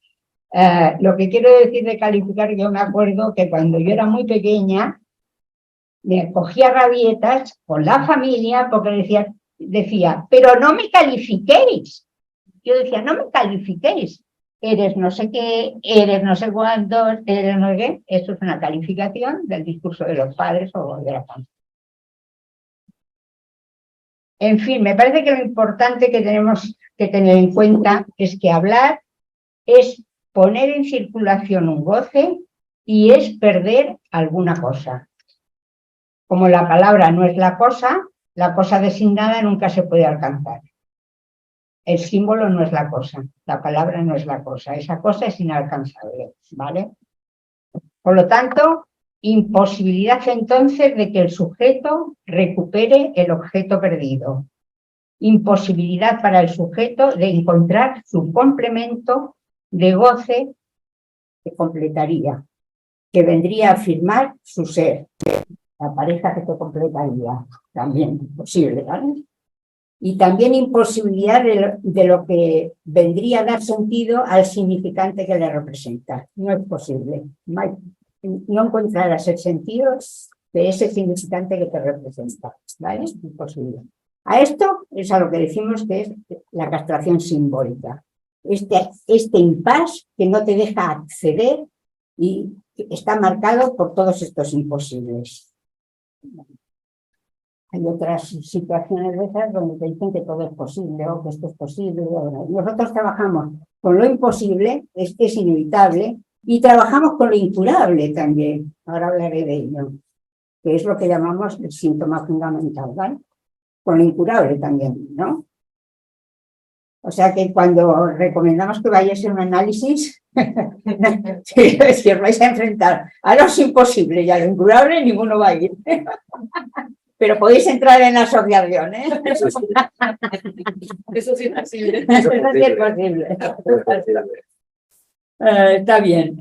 Lo que quiero decir de calificar, yo me acuerdo que cuando yo era muy pequeña, me cogía rabietas con la familia porque decía, pero no me califiquéis. Yo decía, no me califiquéis. Eres no sé qué, eres no sé cuántos, eres no sé qué. Eso es una calificación del discurso de los padres o de la familia. En fin, me parece que lo importante que tenemos que tener en cuenta es que hablar es poner en circulación un goce y es perder alguna cosa. Como la palabra no es la cosa designada nunca se puede alcanzar. El símbolo no es la cosa, la palabra no es la cosa, esa cosa es inalcanzable, ¿vale? Por lo tanto, imposibilidad entonces de que el sujeto recupere el objeto perdido. Imposibilidad para el sujeto de encontrar su complemento de goce que completaría, que vendría a afirmar su ser. La pareja que te completaría, también posible, ¿vale? y también imposibilidad de lo que vendría a dar sentido al significante que le representa. No es posible. No encontrarás el sentido de ese significante que te representa, ¿vale? Es imposible. A esto es a lo que decimos que es la castración simbólica. Este impasse que no te deja acceder y está marcado por todos estos imposibles. Hay otras situaciones de esas donde te dicen que todo es posible o que esto es posible. Nosotros trabajamos con lo imposible, es que es inevitable, y trabajamos con lo incurable también. Ahora hablaré de ello, que es lo que llamamos el síntoma fundamental, ¿vale? Con lo incurable también, ¿no? O sea que cuando recomendamos que vayáis a un análisis, si os vais a enfrentar a lo imposible y a lo incurable, ninguno va a ir. Pero podéis entrar en la asociación, ¿eh? Eso sí es posible. Eso sí es posible. Está bien.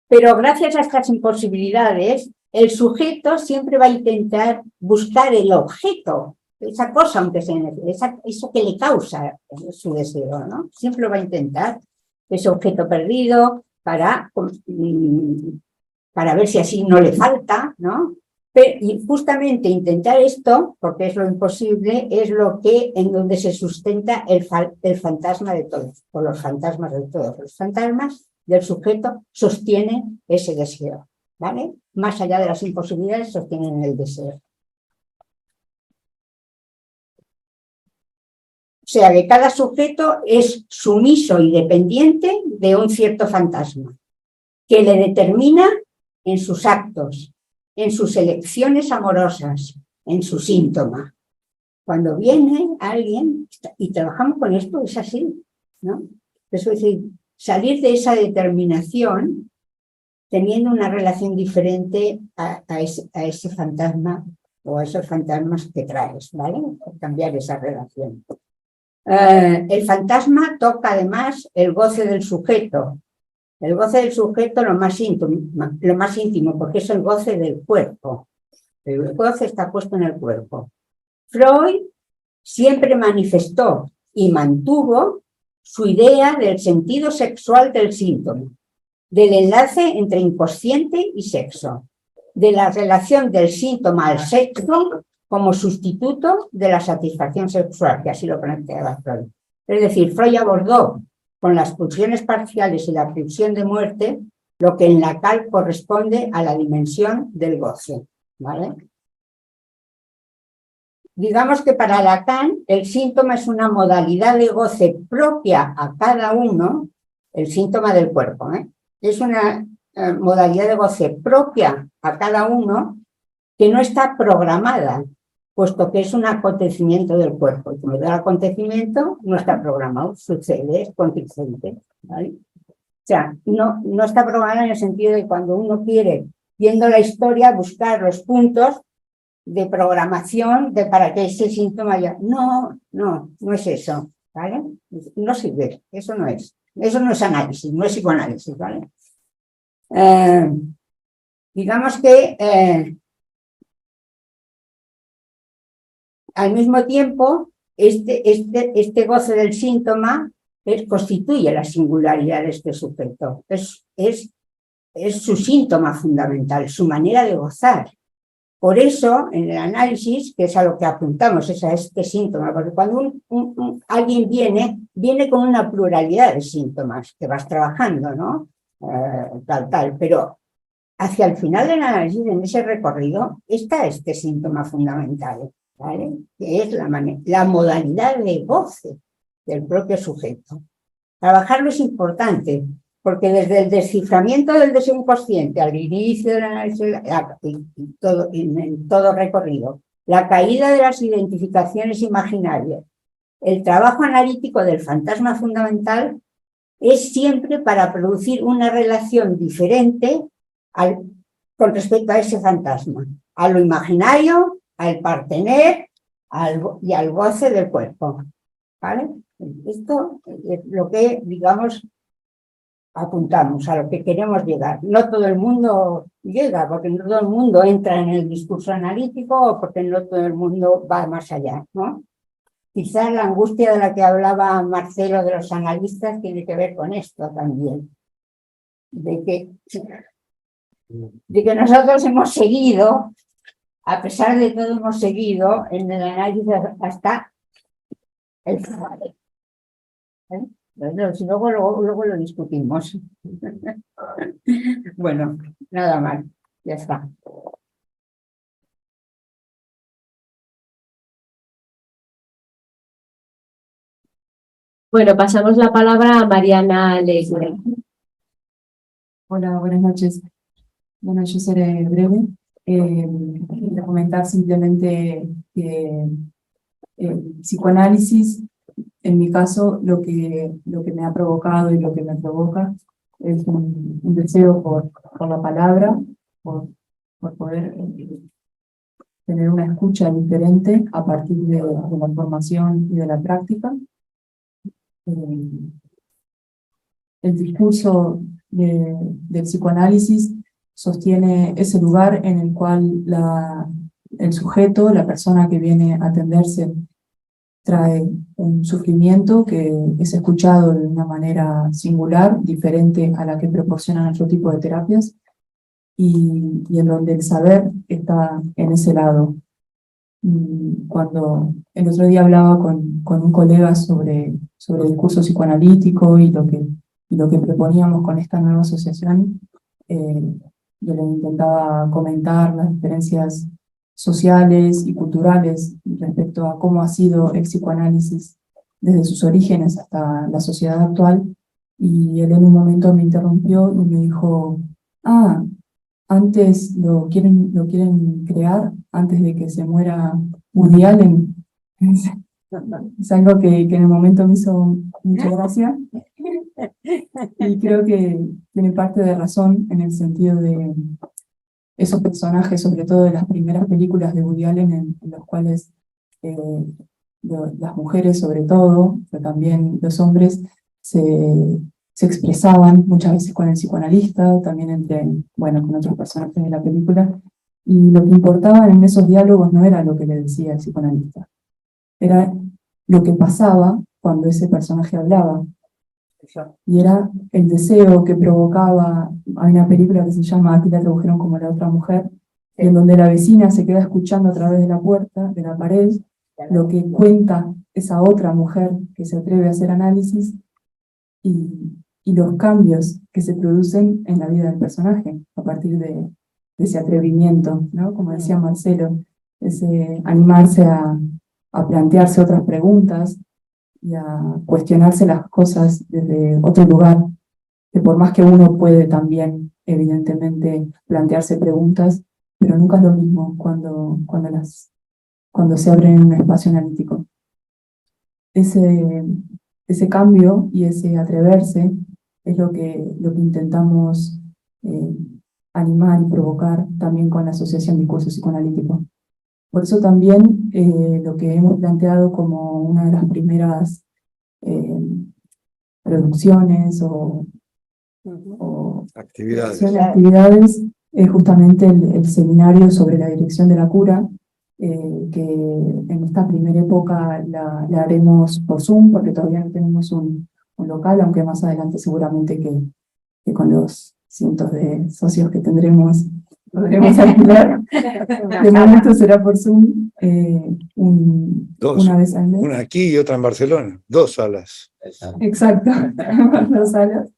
Pero gracias a estas imposibilidades, el sujeto siempre va a intentar buscar el objeto, esa cosa, aunque sea eso que le causa su deseo, ¿no? Siempre lo va a intentar, ese objeto perdido, para ver si así no le falta, ¿no? Y justamente intentar esto, porque es lo imposible, es lo que en donde se sustenta el fantasma de todos, o los fantasmas de todos. Los fantasmas del sujeto sostienen ese deseo, ¿vale? Más allá de las imposibilidades, sostienen el deseo. O sea que cada sujeto es sumiso y dependiente de un cierto fantasma, que le determina en sus actos, en sus elecciones amorosas, en su síntoma. Cuando viene alguien, y trabajamos con esto, es así, ¿no? Eso es decir, salir de esa determinación teniendo una relación diferente a ese fantasma o a esos fantasmas que traes, ¿vale? Cambiar esa relación. El fantasma toca además el goce del sujeto. El goce del sujeto lo más íntimo, porque es el goce del cuerpo. El goce está puesto en el cuerpo. Freud siempre manifestó y mantuvo su idea del sentido sexual del síntoma, del enlace entre inconsciente y sexo, de la relación del síntoma al sexo como sustituto de la satisfacción sexual, que así lo planteaba Freud. Es decir, Freud abordó con las pulsiones parciales y la pulsión de muerte lo que en Lacan corresponde a la dimensión del goce, ¿vale? Digamos que para Lacan el síntoma es una modalidad de goce propia a cada uno, el síntoma del cuerpo, ¿eh? Es una modalidad de goce propia a cada uno que no está programada, puesto que es un acontecimiento del cuerpo. Y como el acontecimiento no está programado, sucede, es contingente, ¿vale? O sea, no está programado en el sentido de cuando uno quiere, viendo la historia, buscar los puntos de programación para que ese síntoma ya... No es eso, ¿vale? No sirve, eso no es. Eso no es análisis, no es psicoanálisis, ¿vale? Digamos que al mismo tiempo este goce del síntoma constituye la singularidad de este sujeto. Es su síntoma fundamental, su manera de gozar. Por eso, en el análisis, que es a lo que apuntamos, es a este síntoma, porque cuando alguien viene con una pluralidad de síntomas que vas trabajando, ¿no? Pero hacia el final del análisis, en ese recorrido, está este síntoma fundamental, ¿vale? Que es la modalidad de goce del propio sujeto. Trabajarlo es importante, porque desde el desciframiento del deseo inconsciente al inicio del análisis, en todo recorrido, la caída de las identificaciones imaginarias, el trabajo analítico del fantasma fundamental es siempre para producir una relación diferente con respecto a ese fantasma, a lo imaginario, al partener y al goce del cuerpo, ¿vale? Esto es lo que, digamos, apuntamos, a lo que queremos llegar. No todo el mundo llega, porque no todo el mundo entra en el discurso analítico o porque no todo el mundo va más allá, ¿no? quizás la angustia de la que hablaba Marcelo de los analistas tiene que ver con esto también. De que nosotros hemos seguido, a pesar de todo hemos seguido en el análisis hasta el final. Bueno, si luego lo discutimos. Bueno, nada más, ya está. Bueno, pasamos la palabra a Mariana Leisner. Hola, buenas noches. Bueno, yo seré breve. Quiero comentar simplemente que el psicoanálisis, en mi caso, lo que me ha provocado y lo que me provoca es un deseo por la palabra, por poder tener una escucha diferente a partir de la formación y de la práctica. El discurso del psicoanálisis sostiene ese lugar en el cual el sujeto, la persona que viene a atenderse, trae un sufrimiento que es escuchado de una manera singular, diferente a la que proporcionan otro tipo de terapias, y en donde el saber está en ese lado. Cuando el otro día hablaba con un colega sobre el discurso psicoanalítico y lo que proponíamos con esta nueva asociación, yo le intentaba comentar las diferencias sociales y culturales respecto a cómo ha sido el psicoanálisis desde sus orígenes hasta la sociedad actual, y él en un momento me interrumpió y me dijo: antes lo quieren crear antes de que se muera Woody Allen. Es algo que en el momento me hizo mucha gracia, y creo que tiene parte de razón en el sentido de esos personajes, sobre todo de las primeras películas de Woody Allen, en los cuales las mujeres sobre todo, pero también los hombres, se expresaban muchas veces con el psicoanalista, también con otros personajes de la película, y lo que importaba en esos diálogos no era lo que le decía el psicoanalista, era lo que pasaba cuando ese personaje hablaba, y era el deseo que provocaba. Hay una película que se llama Aquí la tradujeron como La otra mujer, en donde la vecina se queda escuchando a través de la puerta, de la pared, lo que cuenta esa otra mujer que se atreve a hacer análisis, y los cambios que se producen en la vida del personaje a partir de ese atrevimiento, ¿no? Como decía Marcelo, ese animarse a plantearse otras preguntas y a cuestionarse las cosas desde otro lugar, que por más que uno puede también, evidentemente, plantearse preguntas, pero nunca es lo mismo cuando se abre en un espacio analítico. Ese cambio y ese atreverse es lo que intentamos animar y provocar también con la Asociación Discurso Psicoanalítico. Por eso también lo que hemos planteado como una de las primeras producciones o actividades es justamente el seminario sobre la dirección de la cura, que en esta primera época la haremos por Zoom, porque todavía no tenemos un local, aunque más adelante seguramente que con los cientos de socios que tendremos podremos alquilar. De momento será por Zoom, una vez al mes. Una aquí y otra en Barcelona, 2 salas. Exacto, 2 salas.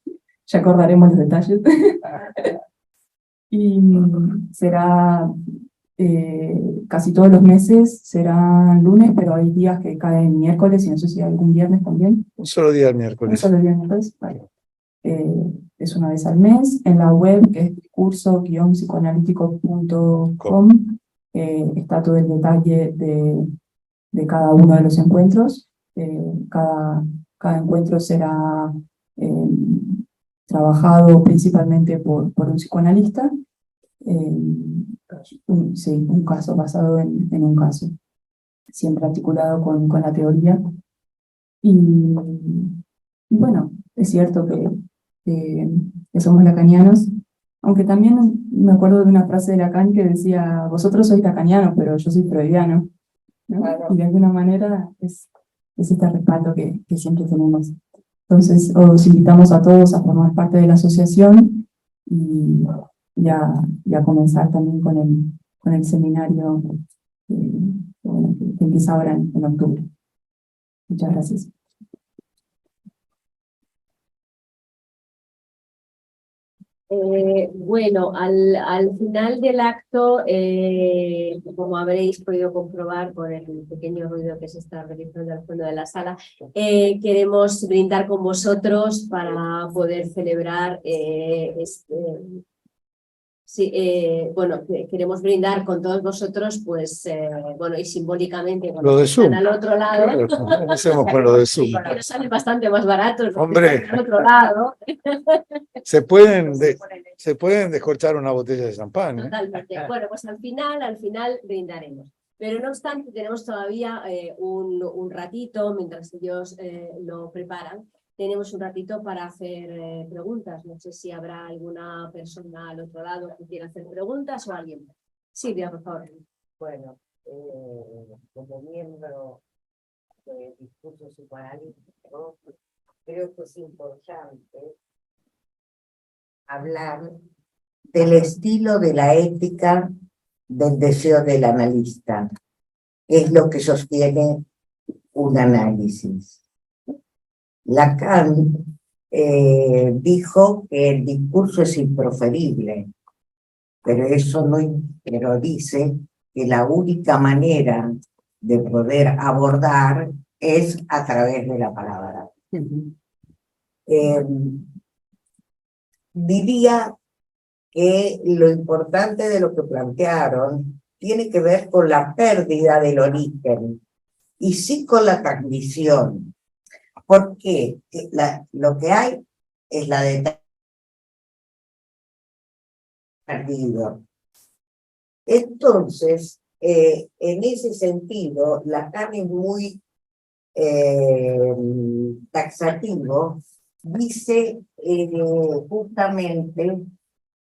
Ya acordaremos los detalles. Y será casi todos los meses, será lunes, pero hay días que caen miércoles, y no sé si hay algún viernes también. Un solo día el miércoles. Un solo día el miércoles, vale. Es una vez al mes. En la web, que es discurso-psicoanalítico.com, está todo el detalle de cada uno de los encuentros. Cada encuentro será trabajado principalmente por un psicoanalista. Un caso basado en un caso, siempre articulado con la teoría. Y bueno, es cierto que somos lacanianos, aunque también me acuerdo de una frase de Lacan que decía: vosotros sois lacanianos, pero yo soy freudiano, ¿no? Claro. Y de alguna manera es es este respaldo que siempre tenemos. Entonces, os invitamos a todos a formar parte de la asociación y a comenzar también con el seminario que empieza ahora en octubre. Muchas gracias. Bueno, al final del acto, como habréis podido comprobar por el pequeño ruido que se está realizando al fondo de la sala, queremos brindar con vosotros para poder celebrar bueno, queremos brindar con todos vosotros, pues, bueno, y simbólicamente, bueno, Lo de Zoom. están al otro lado. Claro, empecemos con lo de Zoom. Que nos sale bastante más barato. Hombre. Al otro lado. Se pueden descorchar una botella de champán, ¿eh? Totalmente. Bueno, pues al final brindaremos. Pero no obstante, tenemos todavía un ratito, mientras ellos lo preparan, tenemos un ratito para hacer preguntas. No sé si habrá alguna persona al otro lado que quiera hacer preguntas o alguien. Silvia, por favor. Bueno, como miembro de discurso psicoanalítico, creo que es importante hablar del estilo de la ética del deseo del analista, que es lo que sostiene un análisis. Lacan dijo que el discurso es improferible, pero pero dice que la única manera de poder abordar es a través de la palabra. Diría que lo importante de lo que plantearon tiene que ver con la pérdida del origen y sí con la transmisión. Porque lo que hay es la de perdido. Entonces, en ese sentido, Lacan es muy taxativo, dice justamente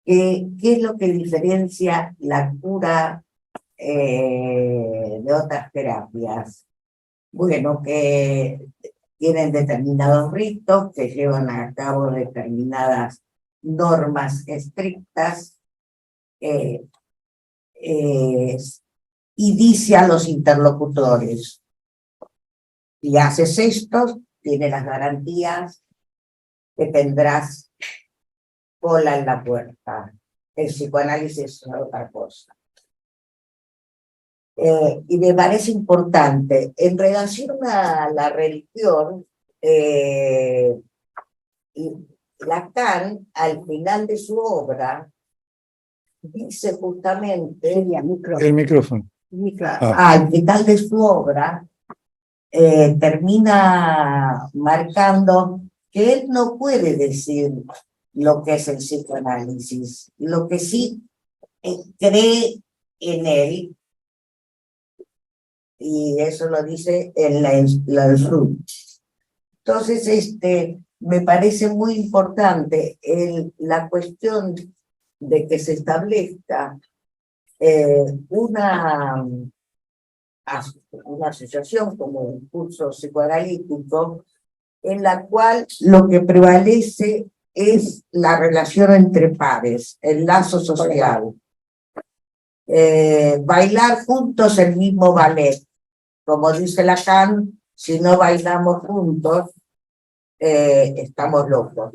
qué es lo que diferencia la cura de otras terapias. Bueno, que tienen determinados ritos, que llevan a cabo determinadas normas estrictas, y dice a los interlocutores, si haces esto, tienes las garantías que tendrás cola en la puerta. El psicoanálisis es otra cosa. Y me parece importante, en relación a la religión, Lacan, al final de su obra, dice justamente... El micrófono. Al final de su obra, termina marcando que él no puede decir lo que es el psicoanálisis, lo que sí cree en él, y eso lo dice en la Entonces, me parece muy importante la cuestión de que se establezca una asociación como el curso psicoanalítico, en la cual lo que prevalece es la relación entre pares, el lazo social. Bailar juntos el mismo ballet. Como dice Lacan, si no bailamos juntos, estamos locos.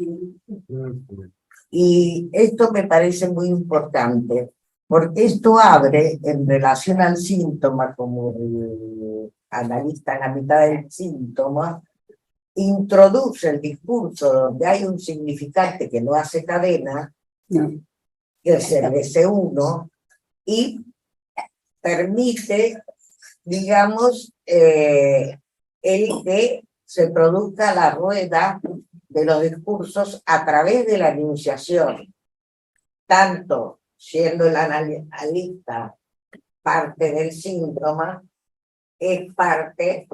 Y esto me parece muy importante, porque esto abre, en relación al síntoma, como el analista en la mitad del síntoma, introduce el discurso donde hay un significante que no hace cadena, que es el S1, y permite, digamos, el que se produzca la rueda de los discursos a través de la enunciación, tanto siendo el analista parte del síntoma, es parte,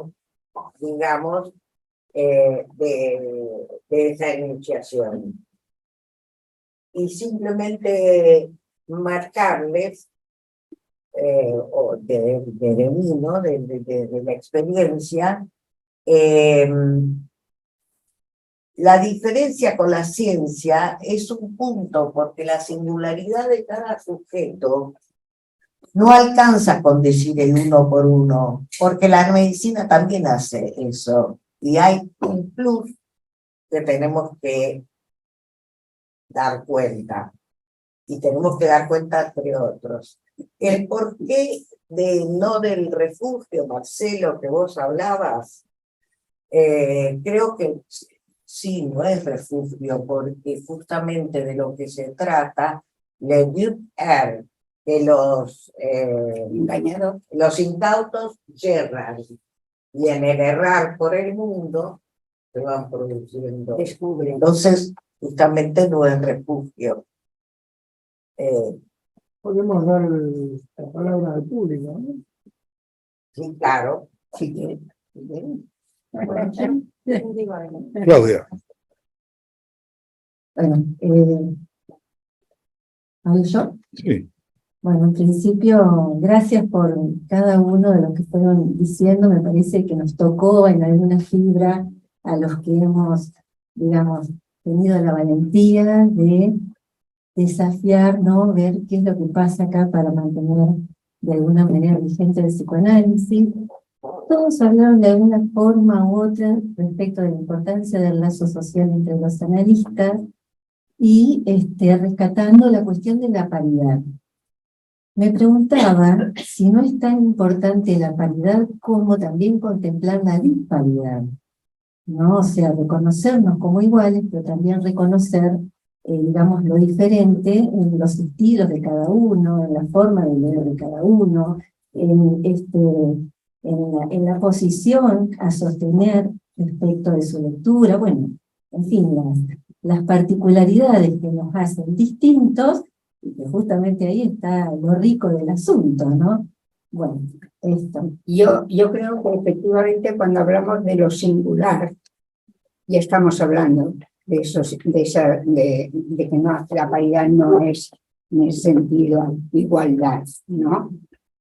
digamos, de esa enunciación. Y simplemente marcarles, o de mí, ¿no? de la experiencia, La diferencia con la ciencia es un punto, porque la singularidad de cada sujeto no alcanza con decir el uno por uno, porque la medicina también hace eso. Y hay un plus que tenemos que dar cuenta. Y tenemos que dar cuenta entre otros. El porqué no del refugio, Marcelo, que vos hablabas, creo que sí, no es refugio, porque justamente de lo que se trata, le but er, que los engañados, los incautos yerran, y en el errar por el mundo se van produciendo. Entonces, justamente no es refugio. Podemos dar la palabra al público, ¿no? Sí, claro. Si quieren. Claudia. Bueno, ¿hablo yo? Sí. Bueno, en principio, gracias por cada uno de los que fueron diciendo. Me parece que nos tocó en alguna fibra a los que hemos, digamos, tenido la valentía de desafiar, ¿no? Ver qué es lo que pasa acá para mantener de alguna manera vigente el psicoanálisis. Todos hablaron de alguna forma u otra respecto de la importancia del lazo social entre los analistas y rescatando la cuestión de la paridad. Me preguntaba si no es tan importante la paridad como también contemplar la disparidad, ¿no? O sea, reconocernos como iguales, pero también reconocer, digamos, lo diferente en los estilos de cada uno, en la forma de leer de cada uno, en la posición a sostener respecto de su lectura, bueno, en fin, las particularidades que nos hacen distintos, y que justamente ahí está lo rico del asunto, ¿no? Bueno, esto. Yo creo que efectivamente cuando hablamos de lo singular, ya estamos hablando de eso, de que no, la paridad no es en el sentido igualdad, ¿no?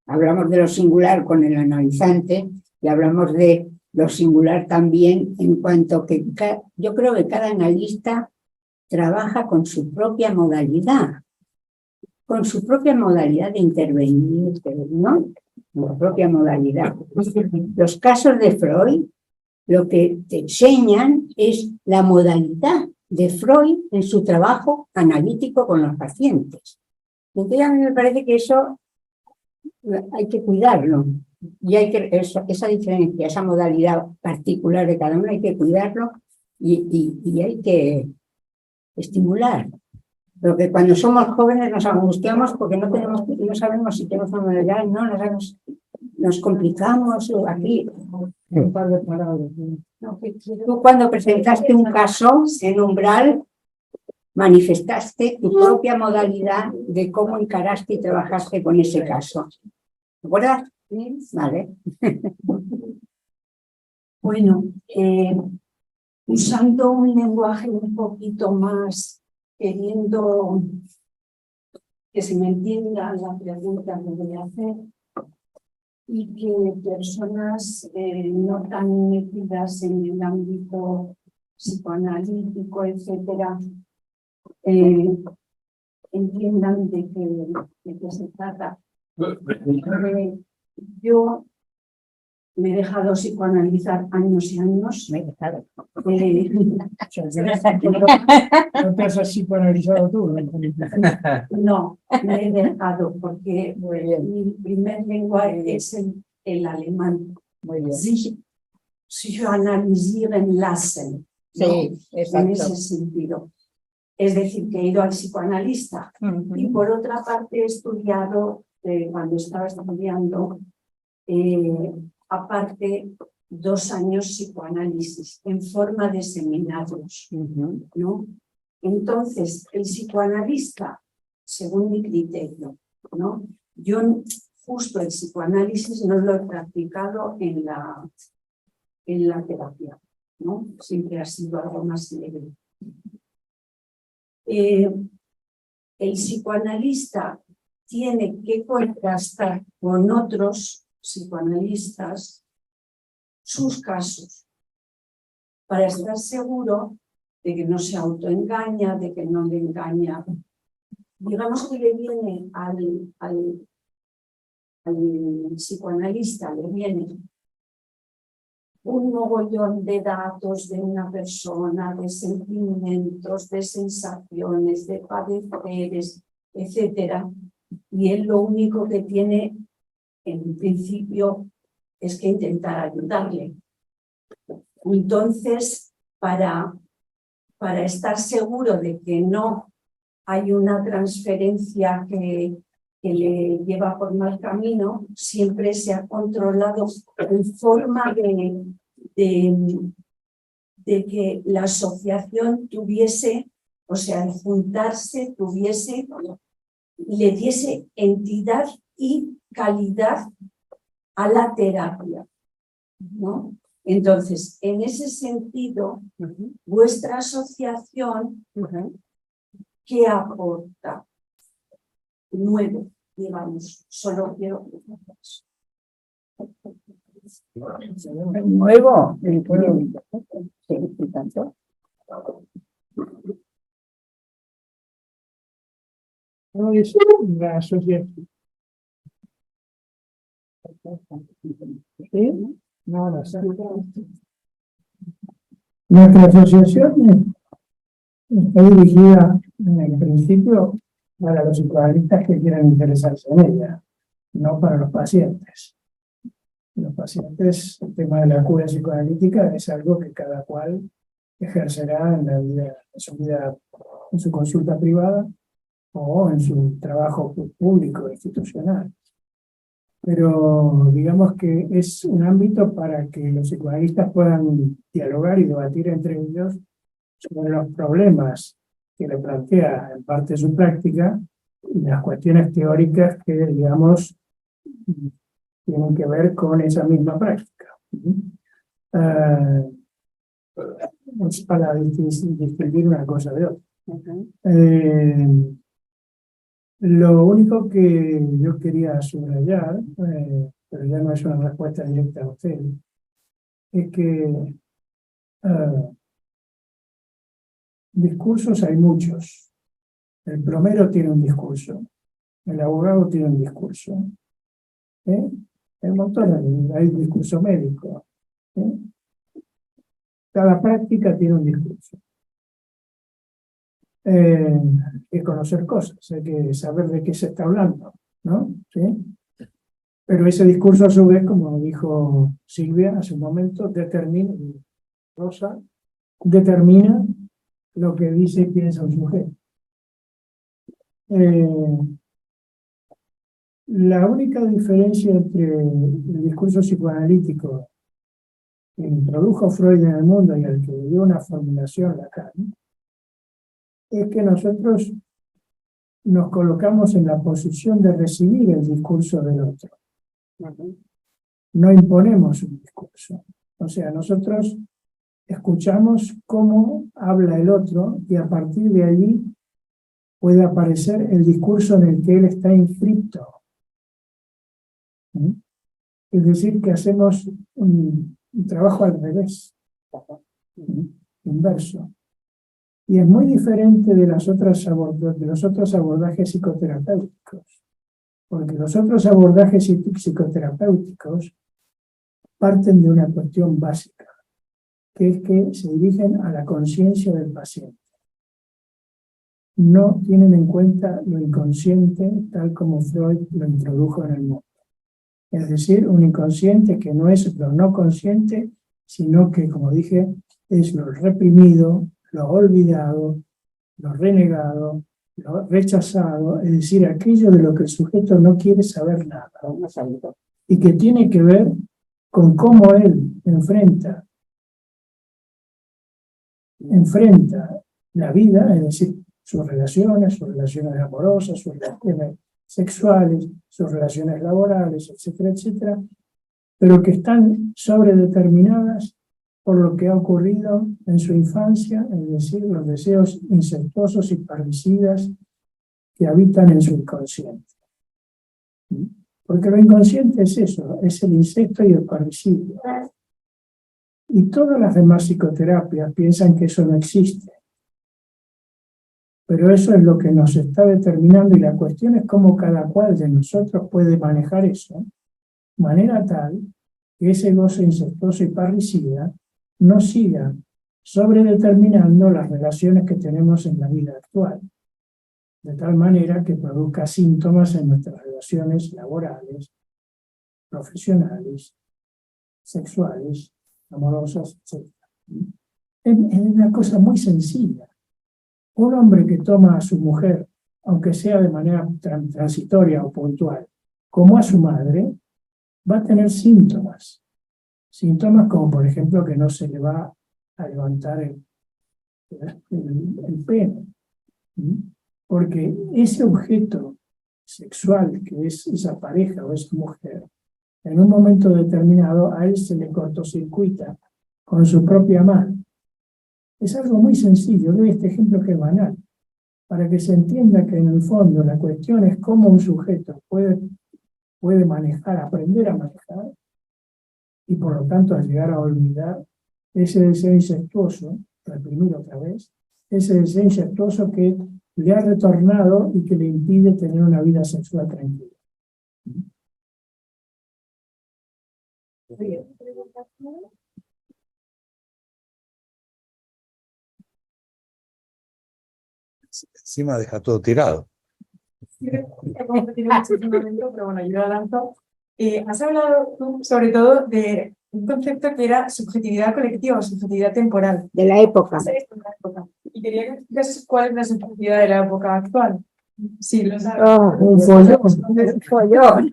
Hablamos de lo singular con el analizante y hablamos de lo singular también en cuanto que yo creo que cada analista trabaja con su propia modalidad de intervenir, ¿no? La propia modalidad. Los casos de Freud lo que te enseñan es la modalidad de Freud en su trabajo analítico con los pacientes. Entonces a mí me parece que eso hay que cuidarlo. Y hay que, esa diferencia, esa modalidad particular de cada uno hay que cuidarlo y hay que estimular. Porque cuando somos jóvenes nos angustiamos porque no sabemos si tenemos una modalidad, no sabemos, nos complicamos aquí. Un par de palabras. Tú cuando presentaste un caso en Umbral, manifestaste tu propia modalidad de cómo encaraste y trabajaste con ese caso. ¿Te acuerdas? Sí. Vale. Bueno, usando un lenguaje un poquito más, queriendo que se me entienda la pregunta que voy a hacer y que personas no tan metidas en el ámbito psicoanalítico, etcétera, entiendan de qué se trata. Yo me he dejado psicoanalizar años y años. Me he dejado. ¿No te has psicoanalizado tú? No, me he dejado porque mi primer lenguaje es el alemán. Muy bien. Sich psychoanalysieren lassen. ¿No? Sí, exacto. En ese sentido. Es decir, que he ido al psicoanalista. Y por otra parte he estudiado, cuando estaba estudiando, aparte 2 años psicoanálisis en forma de seminarios, ¿no? Entonces, el psicoanalista, según mi criterio, ¿no? Yo justo el psicoanálisis no lo he practicado en la terapia, ¿no? Siempre ha sido algo más leve. El psicoanalista tiene que contrastar con otros psicoanalistas sus casos, para estar seguro de que no se autoengaña, de que no le engaña. Digamos que le viene al psicoanalista, le viene un mogollón de datos de una persona, de sentimientos, de sensaciones, de padeceres, etcétera, y él lo único que tiene en principio es que intentar ayudarle. Entonces, para estar seguro de que no hay una transferencia que le lleva por mal camino, siempre se ha controlado en forma de que la asociación tuviese, o sea, el juntarse tuviese, le diese entidad y calidad a la terapia, ¿no? Entonces, en ese sentido, vuestra asociación, ¿qué aporta? Nuevo, digamos, solo quiero Nuevo, no es la asociación. ¿Sí? No, no sé. Nuestra asociación está dirigida en el principio para los psicoanalistas que quieran interesarse en ella, no para los pacientes. Los pacientes, el tema de la cura psicoanalítica es algo que cada cual ejercerá en la vida, en su vida, en su consulta privada o en su trabajo público, institucional. Pero digamos que es un ámbito para que los psicoanalistas puedan dialogar y debatir entre ellos sobre los problemas que le plantea en parte su práctica y las cuestiones teóricas que, digamos, tienen que ver con esa misma práctica. Es para distinguir una cosa de otra. Lo único que yo quería subrayar, pero ya no es una respuesta directa a usted, es que discursos hay muchos. El plomero tiene un discurso, el abogado tiene un discurso. Hay un montón, hay discurso médico. Cada práctica tiene un discurso. Hay que conocer cosas, hay que saber de qué se está hablando, ¿no? ¿Sí? Pero ese discurso, a su vez, como dijo Silvia hace un momento, determina lo que dice y piensa un sujeto. La única diferencia entre el discurso psicoanalítico que introdujo Freud en el mundo y al que le dio una formulación Lacan es que nosotros nos colocamos en la posición de recibir el discurso del otro. No imponemos un discurso. O sea, nosotros escuchamos cómo habla el otro y a partir de allí puede aparecer el discurso en el que él está inscripto. Es decir, que hacemos un trabajo al revés, inverso. Y es muy diferente de los otros abordajes psicoterapéuticos, porque los otros abordajes psicoterapéuticos parten de una cuestión básica, que es que se dirigen a la conciencia del paciente. No tienen en cuenta lo inconsciente tal como Freud lo introdujo en el mundo. Es decir, un inconsciente que no es lo no consciente, sino que, como dije, es lo reprimido, lo olvidado, lo renegado, lo rechazado, es decir, aquello de lo que el sujeto no quiere saber nada, y que tiene que ver con cómo él enfrenta la vida, es decir, sus relaciones amorosas, sus relaciones sexuales, sus relaciones laborales, etcétera, etcétera, pero que están sobredeterminadas por lo que ha ocurrido en su infancia, es decir, los deseos incestuosos y parricidas que habitan en su inconsciente. Porque lo inconsciente es eso, es el incesto y el parricidio. Y todas las demás psicoterapias piensan que eso no existe. Pero eso es lo que nos está determinando y la cuestión es cómo cada cual de nosotros puede manejar eso de manera tal que ese goce incestuoso y parricida no siga sobredeterminando las relaciones que tenemos en la vida actual, de tal manera que produzca síntomas en nuestras relaciones laborales, profesionales, sexuales, amorosas, etc. Es una cosa muy sencilla. Un hombre que toma a su mujer, aunque sea de manera transitoria o puntual, como a su madre, va a tener síntomas. Síntomas como, por ejemplo, que no se le va a levantar el pene. Porque ese objeto sexual que es esa pareja o esa mujer, en un momento determinado a él se le cortocircuita con su propia mano. Es algo muy sencillo, doy este ejemplo que es banal, para que se entienda que en el fondo la cuestión es cómo un sujeto puede manejar, aprender a manejar, y por lo tanto al llegar a olvidar ese deseo incestuoso, reprimir otra vez, ese deseo incestuoso que le ha retornado y que le impide tener una vida sexual tranquila. Encima deja todo tirado. Como que tiene muchísimo momento, pero bueno, yo lo lanzo. Has hablado tú, sobre todo, de un concepto que era subjetividad colectiva o subjetividad temporal. De la época. Sí, de la época. Y quería que me explicases cuál es la subjetividad de la época actual. Sí, lo sabes. Un follón.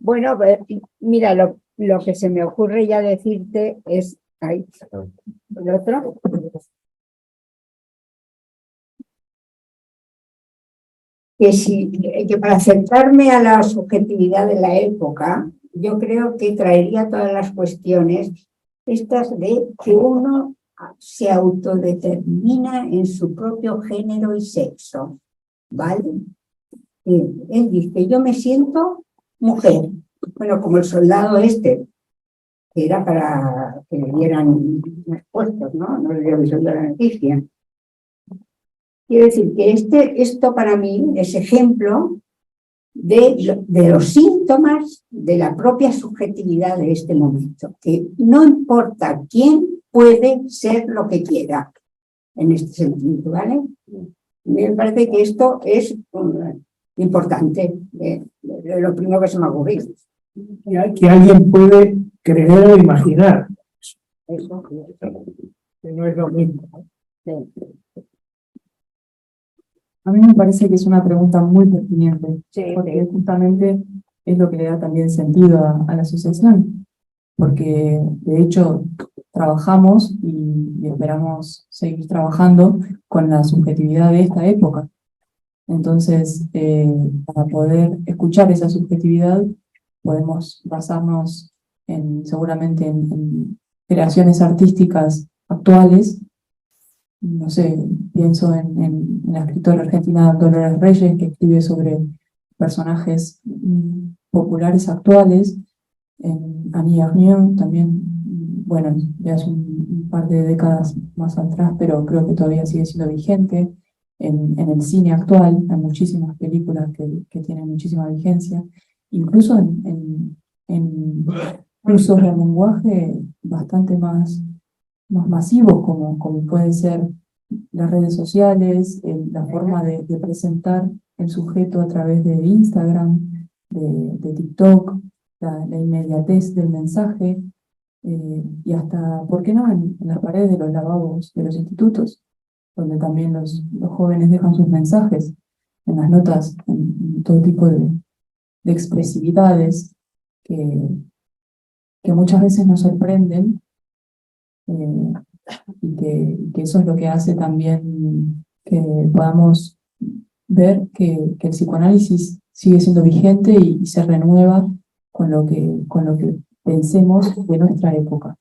Bueno, mira, lo que se me ocurre ya decirte es... Ahí, el otro. Que para acercarme a la subjetividad de la época, yo creo que traería todas las cuestiones estas de que uno se autodetermina en su propio género y sexo, ¿vale? Él dice, yo me siento mujer. Bueno, como el soldado este, que era para que le dieran puestos, ¿no? No le dieron la noticia. Quiero decir que esto para mí es ejemplo de los síntomas de la propia subjetividad de este momento, que no importa quién puede ser lo que quiera en este sentido, ¿vale? Me parece que esto es importante, lo primero que se me ha ocurrido. Que alguien puede creer o imaginar. Eso. Que no es lo mismo. Sí. A mí me parece que es una pregunta muy pertinente, Sí, porque justamente es lo que le da también sentido a la asociación, porque de hecho trabajamos y esperamos seguir trabajando con la subjetividad de esta época. Entonces, para poder escuchar esa subjetividad, podemos basarnos seguramente en creaciones artísticas actuales. No sé, pienso en la escritora argentina Dolores Reyes, que escribe sobre personajes populares actuales, en Annie Ernaux también, bueno, ya es un par de décadas más atrás, pero creo que todavía sigue siendo vigente. En el cine actual hay muchísimas películas que tienen muchísima vigencia, incluso en usos de lenguaje bastante más masivos, como pueden ser las redes sociales, la forma de presentar el sujeto a través de Instagram, de TikTok, la inmediatez del mensaje, y hasta, ¿por qué no?, en las paredes de los lavabos de los institutos, donde también los jóvenes dejan sus mensajes, en las notas, en todo tipo de expresividades que muchas veces nos sorprenden, y que eso es lo que hace también que podamos ver que el psicoanálisis sigue siendo vigente y se renueva con lo que pensemos de nuestra época.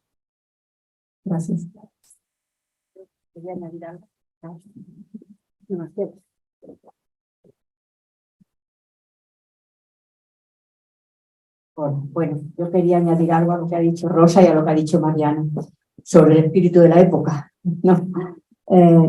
Gracias. Bueno, yo quería añadir algo a lo que ha dicho Rosa y a lo que ha dicho Mariano sobre el espíritu de la época, ¿no?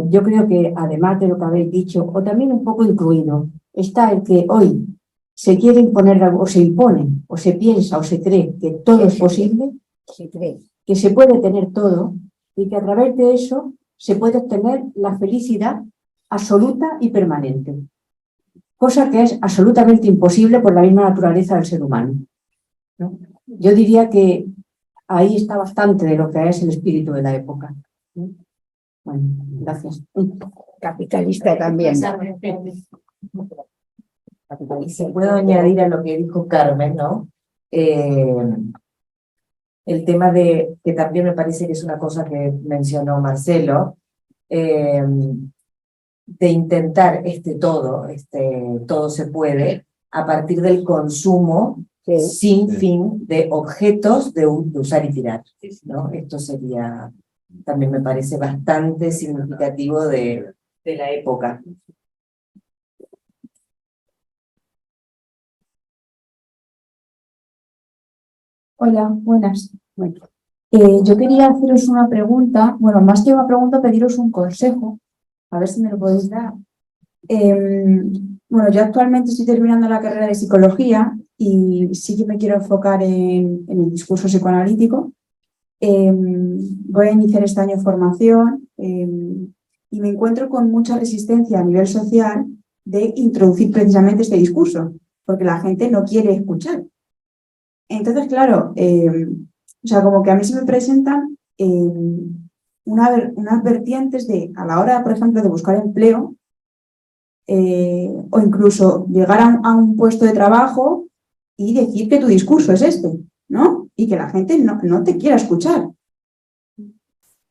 Yo creo que además de lo que habéis dicho, o también un poco incluido, está el que hoy se quiere imponer algo, o se impone, o se piensa, o se cree que todo es posible, Se cree. que se puede tener todo y que a través de eso se puede obtener la felicidad absoluta y permanente, cosa que es absolutamente imposible por la misma naturaleza del ser humano, ¿no? Yo diría que ahí está bastante de lo que es el espíritu de la época. Bueno, gracias. Capitalista también. Y si puedo añadir a lo que dijo Carmen, ¿no? El tema de, que también me parece que es una cosa que mencionó Marcelo, de intentar todo se puede, a partir del consumo sin fin de objetos de usar y tirar, ¿no? Esto sería, también me parece bastante significativo de la época. Hola, buenas. Yo quería haceros una pregunta, bueno, más que una pregunta, pediros un consejo, a ver si me lo podéis dar. Bueno, yo actualmente estoy terminando la carrera de psicología y sí que me quiero enfocar en el discurso psicoanalítico. Voy a iniciar este año formación y me encuentro con mucha resistencia a nivel social de introducir precisamente este discurso, porque la gente no quiere escuchar. Entonces, claro, o sea, como que a mí se me presentan unas vertientes de, a la hora, por ejemplo, de buscar empleo, o incluso llegar a un puesto de trabajo y decir que tu discurso es este, ¿no? Y que la gente no te quiera escuchar.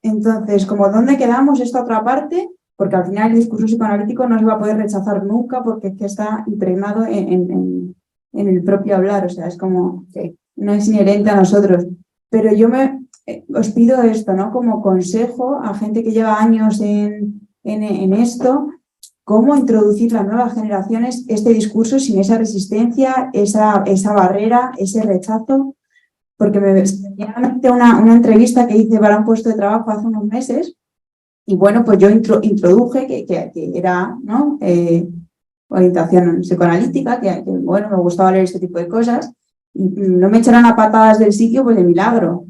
Entonces, como ¿dónde quedamos esta otra parte? Porque al final el discurso psicoanalítico no se va a poder rechazar nunca porque es que está impregnado en el propio hablar, o sea, es como que no es inherente a nosotros. Pero yo os pido esto, ¿no? Como consejo a gente que lleva años en esto, cómo introducir las nuevas generaciones este discurso sin esa resistencia, esa barrera, ese rechazo. Porque me venía a la mente una entrevista que hice para un puesto de trabajo hace unos meses y bueno, pues yo introduje que era, ¿no? Orientación psicoanalítica, que bueno, me gustaba leer este tipo de cosas y no me echaron a patadas del sitio, pues de milagro.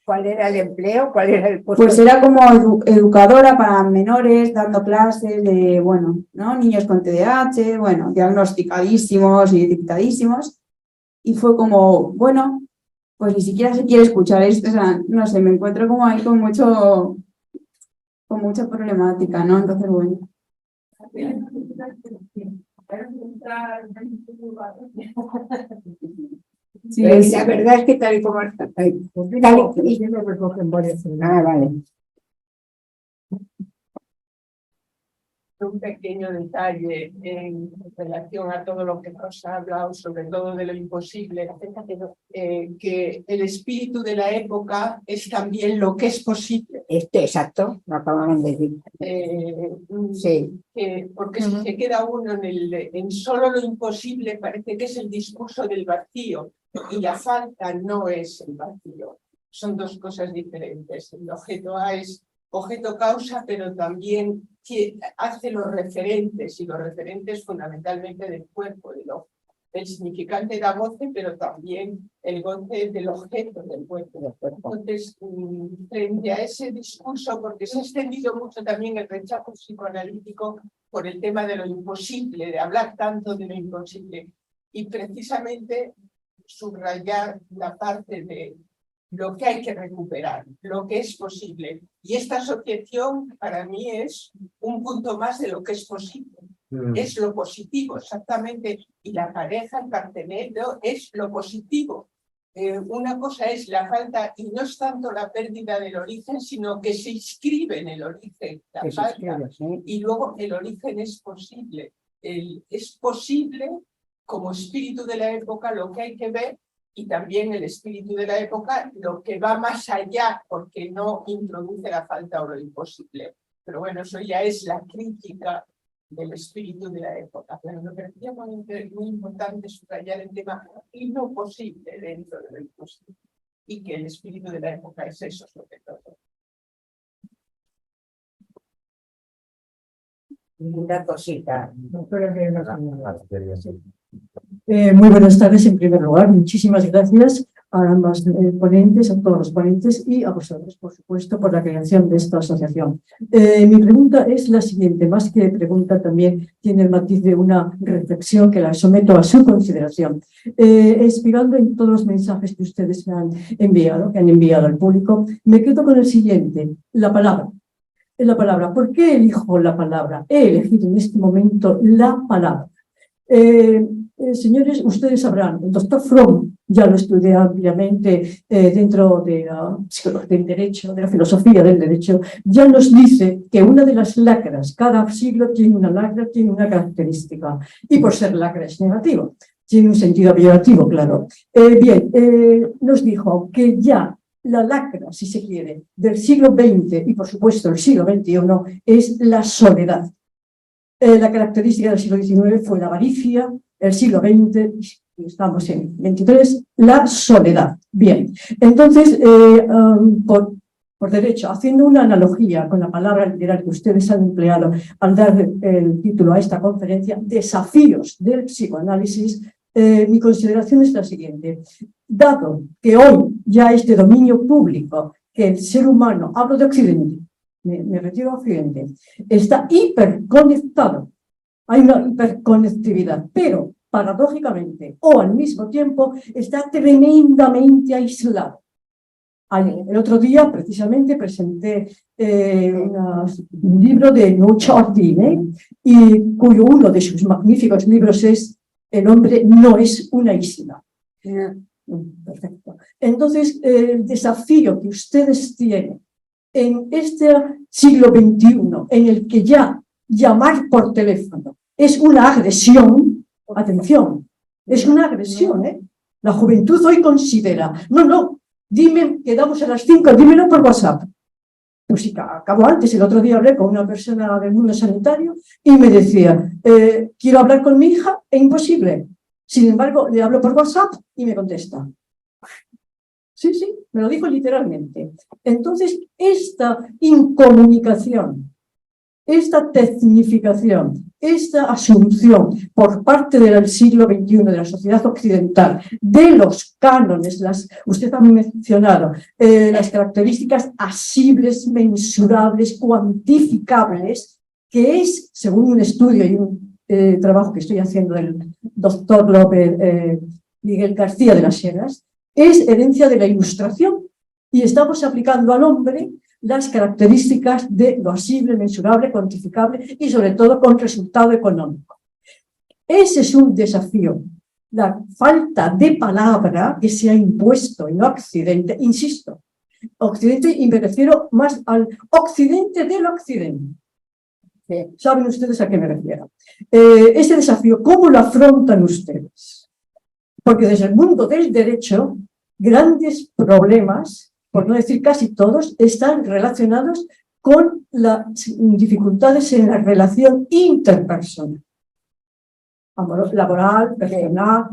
¿Cuál era el empleo? ¿Cuál era el puesto? Pues era como educadora para menores, dando clases de, bueno, ¿no? Niños con TDAH, bueno, diagnosticadísimos y etiquetadísimos. Y fue como, bueno, pues ni siquiera se quiere escuchar esto, o sea, no sé, me encuentro como ahí con mucha problemática, ¿no? Entonces, bueno. Sí, la verdad es que tal y como lo recogen varias. Vale. Un pequeño detalle en relación a todo lo que nos ha hablado, sobre todo de lo imposible, que el espíritu de la época es también lo que es posible. Exacto, lo acababan de decir. Sí. Porque si se queda uno en solo lo imposible, parece que es el discurso del vacío, y la falta no es el vacío. Son dos cosas diferentes. El objeto A es objeto causa, pero también hace los referentes, y los referentes fundamentalmente del cuerpo, del significante de la goce, pero también el goce del objeto del cuerpo. Entonces, frente a ese discurso, porque se ha extendido mucho también el rechazo psicoanalítico por el tema de lo imposible, de hablar tanto de lo imposible, y precisamente subrayar la parte de lo que hay que recuperar, lo que es posible. Y esta asociación para mí es un punto más de lo que es posible. Es lo positivo, exactamente. Y la pareja, el partenero, es lo positivo. Una cosa es la falta, y no es tanto la pérdida del origen, sino que se inscribe en el origen la falta. Y luego el origen es posible. Es posible, como espíritu de la época, lo que hay que ver. Y también el espíritu de la época, lo que va más allá, porque no introduce la falta o lo imposible. Pero bueno, eso ya es la crítica del espíritu de la época. Pero me parecía muy importante subrayar el tema y lo posible dentro de lo imposible. Y que el espíritu de la época es eso sobre todo. Una cosita. Muy buenas tardes en primer lugar. Muchísimas gracias a ambas ponentes, a todos los ponentes y a vosotros, por supuesto, por la creación de esta asociación. Mi pregunta es la siguiente, más que pregunta también tiene el matiz de una reflexión que la someto a su consideración. Inspirando en todos los mensajes que ustedes me han enviado, que han enviado al público, me quedo con el siguiente, la palabra. La palabra. ¿Por qué elijo la palabra? He elegido en este momento la palabra. Señores, ustedes sabrán, el doctor Fromm ya lo estudié ampliamente dentro de del derecho, de la filosofía del derecho, ya nos dice que una de las lacras, cada siglo tiene una lacra, tiene una característica, y por ser lacra es negativo, tiene un sentido peyorativo, claro. Nos dijo que ya la lacra, si se quiere, del siglo XX y por supuesto el siglo XXI es la soledad. La característica del siglo XIX fue la avaricia, el siglo XX, estamos en 23, la soledad. Bien, entonces, por derecho, haciendo una analogía con la palabra literal que ustedes han empleado al dar el título a esta conferencia, Desafíos del psicoanálisis, mi consideración es la siguiente. Dado que hoy ya es de dominio público que el ser humano, hablo de Occidente, me retiro a Occidente, está hiperconectado, hay una hiperconectividad, pero paradójicamente o al mismo tiempo está tremendamente aislado. El otro día precisamente presenté un libro de Nuccio Ordine, y cuyo uno de sus magníficos libros es El hombre no es una isla. Perfecto. Entonces, el desafío que ustedes tienen en este siglo XXI, en el que ya llamar por teléfono es una agresión, atención, es una agresión, ¿eh? La juventud hoy considera, no, dime, quedamos a las 5, dímelo por WhatsApp. Pues sí, acabo antes, el otro día hablé con una persona del mundo sanitario y me decía, quiero hablar con mi hija, es imposible. Sin embargo, le hablo por WhatsApp y me contesta. Sí, me lo dijo literalmente. Entonces, esta incomunicación, esta tecnificación, esta asunción por parte del siglo XXI, de la sociedad occidental, de los cánones, usted ha mencionado, las características asibles, mensurables, cuantificables, que es, según un estudio y un trabajo que estoy haciendo del doctor Miguel García de las Heras, es herencia de la Ilustración, y estamos aplicando al hombre las características de lo asible, mensurable, cuantificable y sobre todo con resultado económico. Ese es un desafío. La falta de palabra que se ha impuesto en Occidente, insisto, Occidente, y me refiero más al Occidente del Occidente. ¿Saben ustedes a qué me refiero? Ese desafío, ¿cómo lo afrontan ustedes? Porque desde el mundo del derecho, grandes problemas, por no decir casi todos, están relacionados con las dificultades en la relación interpersonal. Laboral, personal,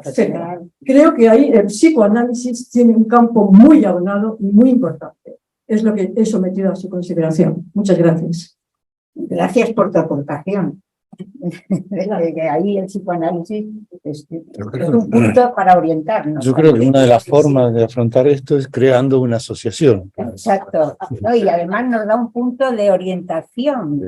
etc. Creo que ahí el psicoanálisis tiene un campo muy abonado y muy importante. Es lo que he sometido a su consideración. Muchas gracias. Gracias por tu aportación. Ahí el psicoanálisis es un punto para orientarnos. Yo creo que una de las formas de afrontar esto es creando una asociación. Exacto. ¿No? Y además nos da un punto de orientación,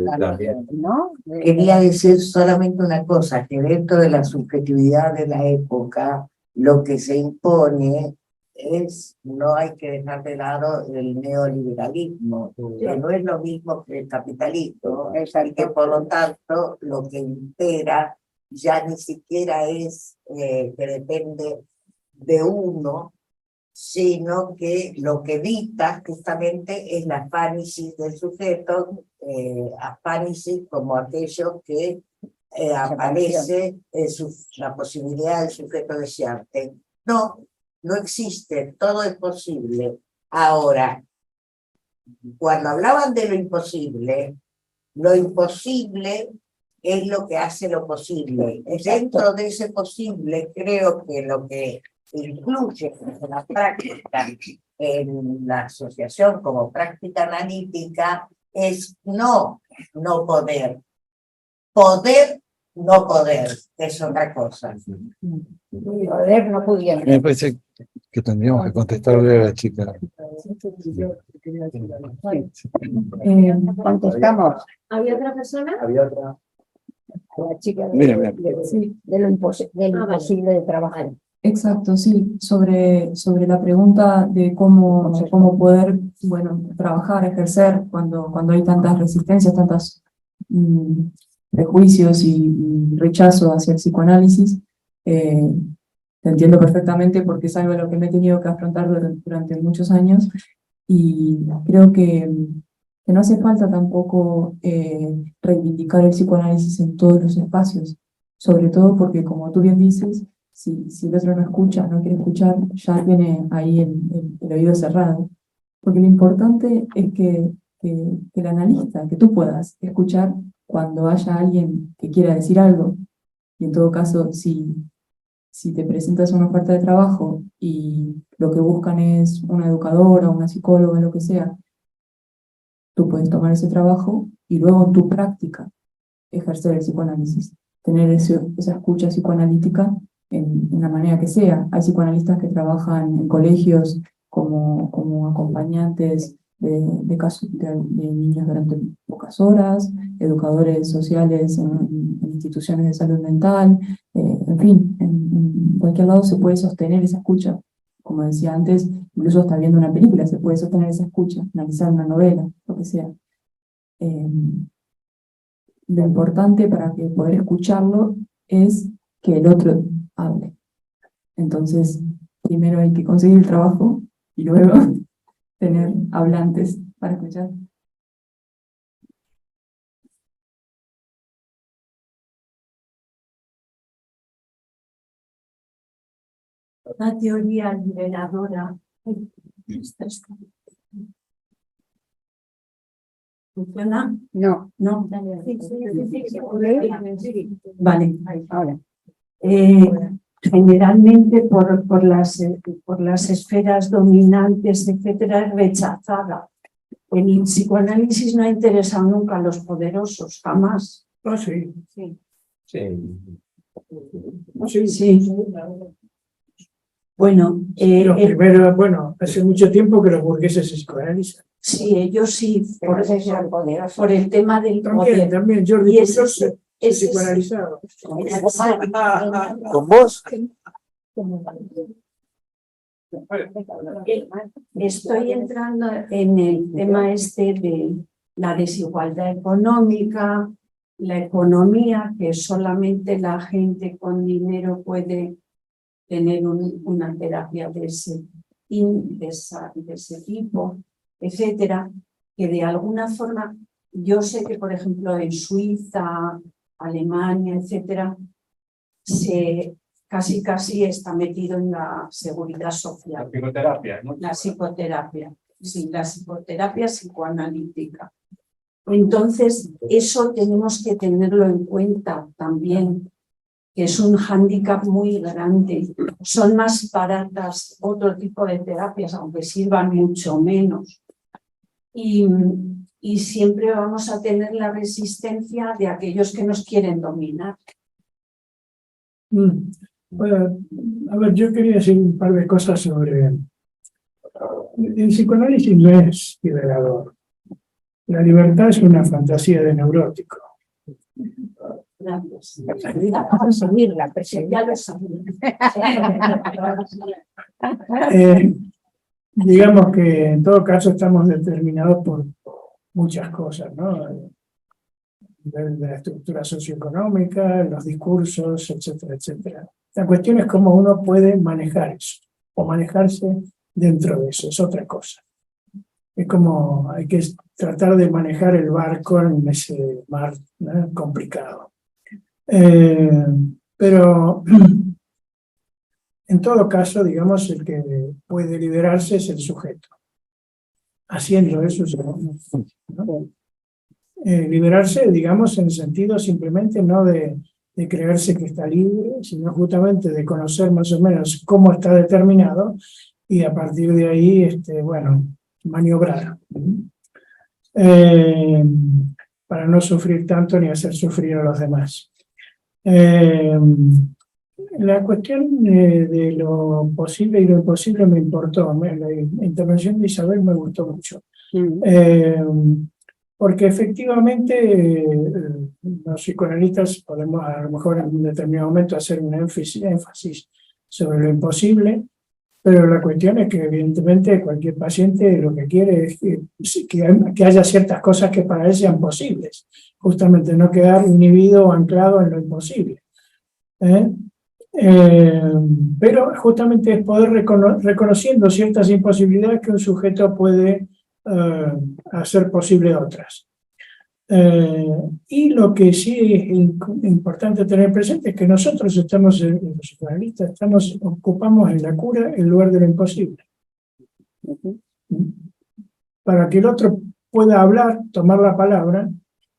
¿no? Quería decir solamente una cosa, que dentro de la subjetividad de la época, lo que se impone es, no hay que dejar de lado el neoliberalismo, que no es lo mismo que el capitalismo, y que por lo tanto lo que impera ya ni siquiera es que depende de uno, sino que lo que dicta justamente es la afánisis del sujeto, afánisis como aquello que aparece la posibilidad del sujeto deseante. No existe, todo es posible. Ahora, cuando hablaban de lo imposible es lo que hace lo posible. Dentro de ese posible, creo que lo que incluye en la práctica, en la asociación como práctica analítica, es no poder. Poder, no poder, es otra cosa. Poder no pudiera. Me parece que tendríamos que contestarle a la chica. Contestamos. ¿Había otra persona? Había otra. La chica Mira. de lo imposible de trabajar. Exacto, sí, sobre la pregunta de cómo poder, bueno, trabajar, ejercer cuando hay tantas resistencias, tantos prejuicios y rechazo hacia el psicoanálisis. Te entiendo perfectamente porque es algo a lo que me he tenido que afrontar durante muchos años, y creo que no hace falta tampoco reivindicar el psicoanálisis en todos los espacios, sobre todo porque, como tú bien dices, si el otro no escucha, no quiere escuchar, ya tiene ahí el oído cerrado. Porque lo importante es que el analista, que tú puedas escuchar cuando haya alguien que quiera decir algo. Y en todo caso, si te presentas una oferta de trabajo y lo que buscan es una educadora, una psicóloga, lo que sea, tú puedes tomar ese trabajo y luego en tu práctica ejercer el psicoanálisis, tener esa escucha psicoanalítica en la manera que sea. Hay psicoanalistas que trabajan en colegios como acompañantes de niños durante pocas horas, educadores sociales en instituciones de salud mental, en fin, en cualquier lado se puede sostener esa escucha. Como decía antes, incluso hasta viendo una película se puede sostener esa escucha, analizar una novela, lo que sea. Lo importante para poder escucharlo es que el otro hable. Entonces, primero hay que conseguir el trabajo y luego tener hablantes para escuchar. La teoría liberadora. ¿Funciona? No. No. Vale, ahora. Generalmente por las esferas dominantes, etcétera, es rechazada. El psicoanálisis no ha interesado nunca a los poderosos, jamás. Ah, sí. Sí. Sí. Bueno, Los primeros, bueno, hace mucho tiempo que los burgueses se psicoanalizan. sí, ellos sí, por el tema del poder. También, Jordi Y ese Pujol se psicoanalizaba. ¿Con vos? Estoy entrando en el tema de la desigualdad económica, la economía, que solamente la gente con dinero puede tener una terapia de ese tipo, etcétera, que de alguna forma, yo sé que, por ejemplo, en Suiza, Alemania, etcétera, casi está metido en la seguridad social. La psicoterapia, ¿no? La psicoterapia, sí, la psicoterapia psicoanalítica. Entonces, eso tenemos que tenerlo en cuenta también, que es un hándicap muy grande. Son más baratas otro tipo de terapias, aunque sirvan mucho menos. Y siempre vamos a tener la resistencia de aquellos que nos quieren dominar. Bueno, a ver, yo quería decir un par de cosas sobre... El psicoanálisis no es liberador. La libertad es una fantasía de neurótico. Gracias. Vamos a subirla, pero ya lo Digamos que en todo caso estamos determinados por muchas cosas, ¿no? De la estructura socioeconómica, los discursos, etcétera, etcétera. La cuestión es cómo uno puede manejar eso, o manejarse dentro de eso, es otra cosa. Es como hay que tratar de manejar el barco en ese mar, ¿no?, complicado. Pero en todo caso, digamos, el que puede liberarse es el sujeto. Haciendo eso, ¿no? liberarse, digamos, en el sentido simplemente no de creerse que está libre, sino justamente de conocer más o menos cómo está determinado y a partir de ahí, bueno, maniobrar. Para no sufrir tanto ni hacer sufrir a los demás. La cuestión de lo posible y lo imposible me importó. La intervención de Isabel me gustó mucho. Porque efectivamente los psicoanalistas podemos a lo mejor en un determinado momento hacer un énfasis sobre lo imposible, pero la cuestión es que evidentemente cualquier paciente lo que quiere es que haya ciertas cosas que para él sean posibles, justamente no quedar inhibido o anclado en lo imposible. Pero justamente es poder reconociendo ciertas imposibilidades que un sujeto puede hacer posible otras. Y lo que sí es importante tener presente es que nosotros estamos, los psicoanalistas, ocupamos en la cura el lugar de lo imposible. Para que el otro pueda hablar, tomar la palabra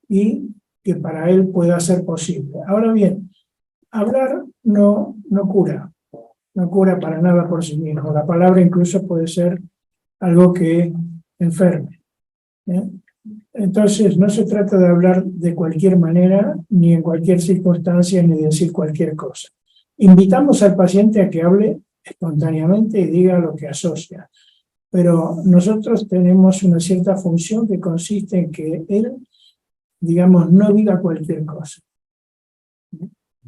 y que para él pueda ser posible. Ahora bien, hablar no cura para nada por sí mismo. La palabra incluso puede ser algo que enferme. Entonces, no se trata de hablar de cualquier manera, ni en cualquier circunstancia, ni de decir cualquier cosa. Invitamos al paciente a que hable espontáneamente y diga lo que asocia. Pero nosotros tenemos una cierta función que consiste en que él, digamos, no diga cualquier cosa.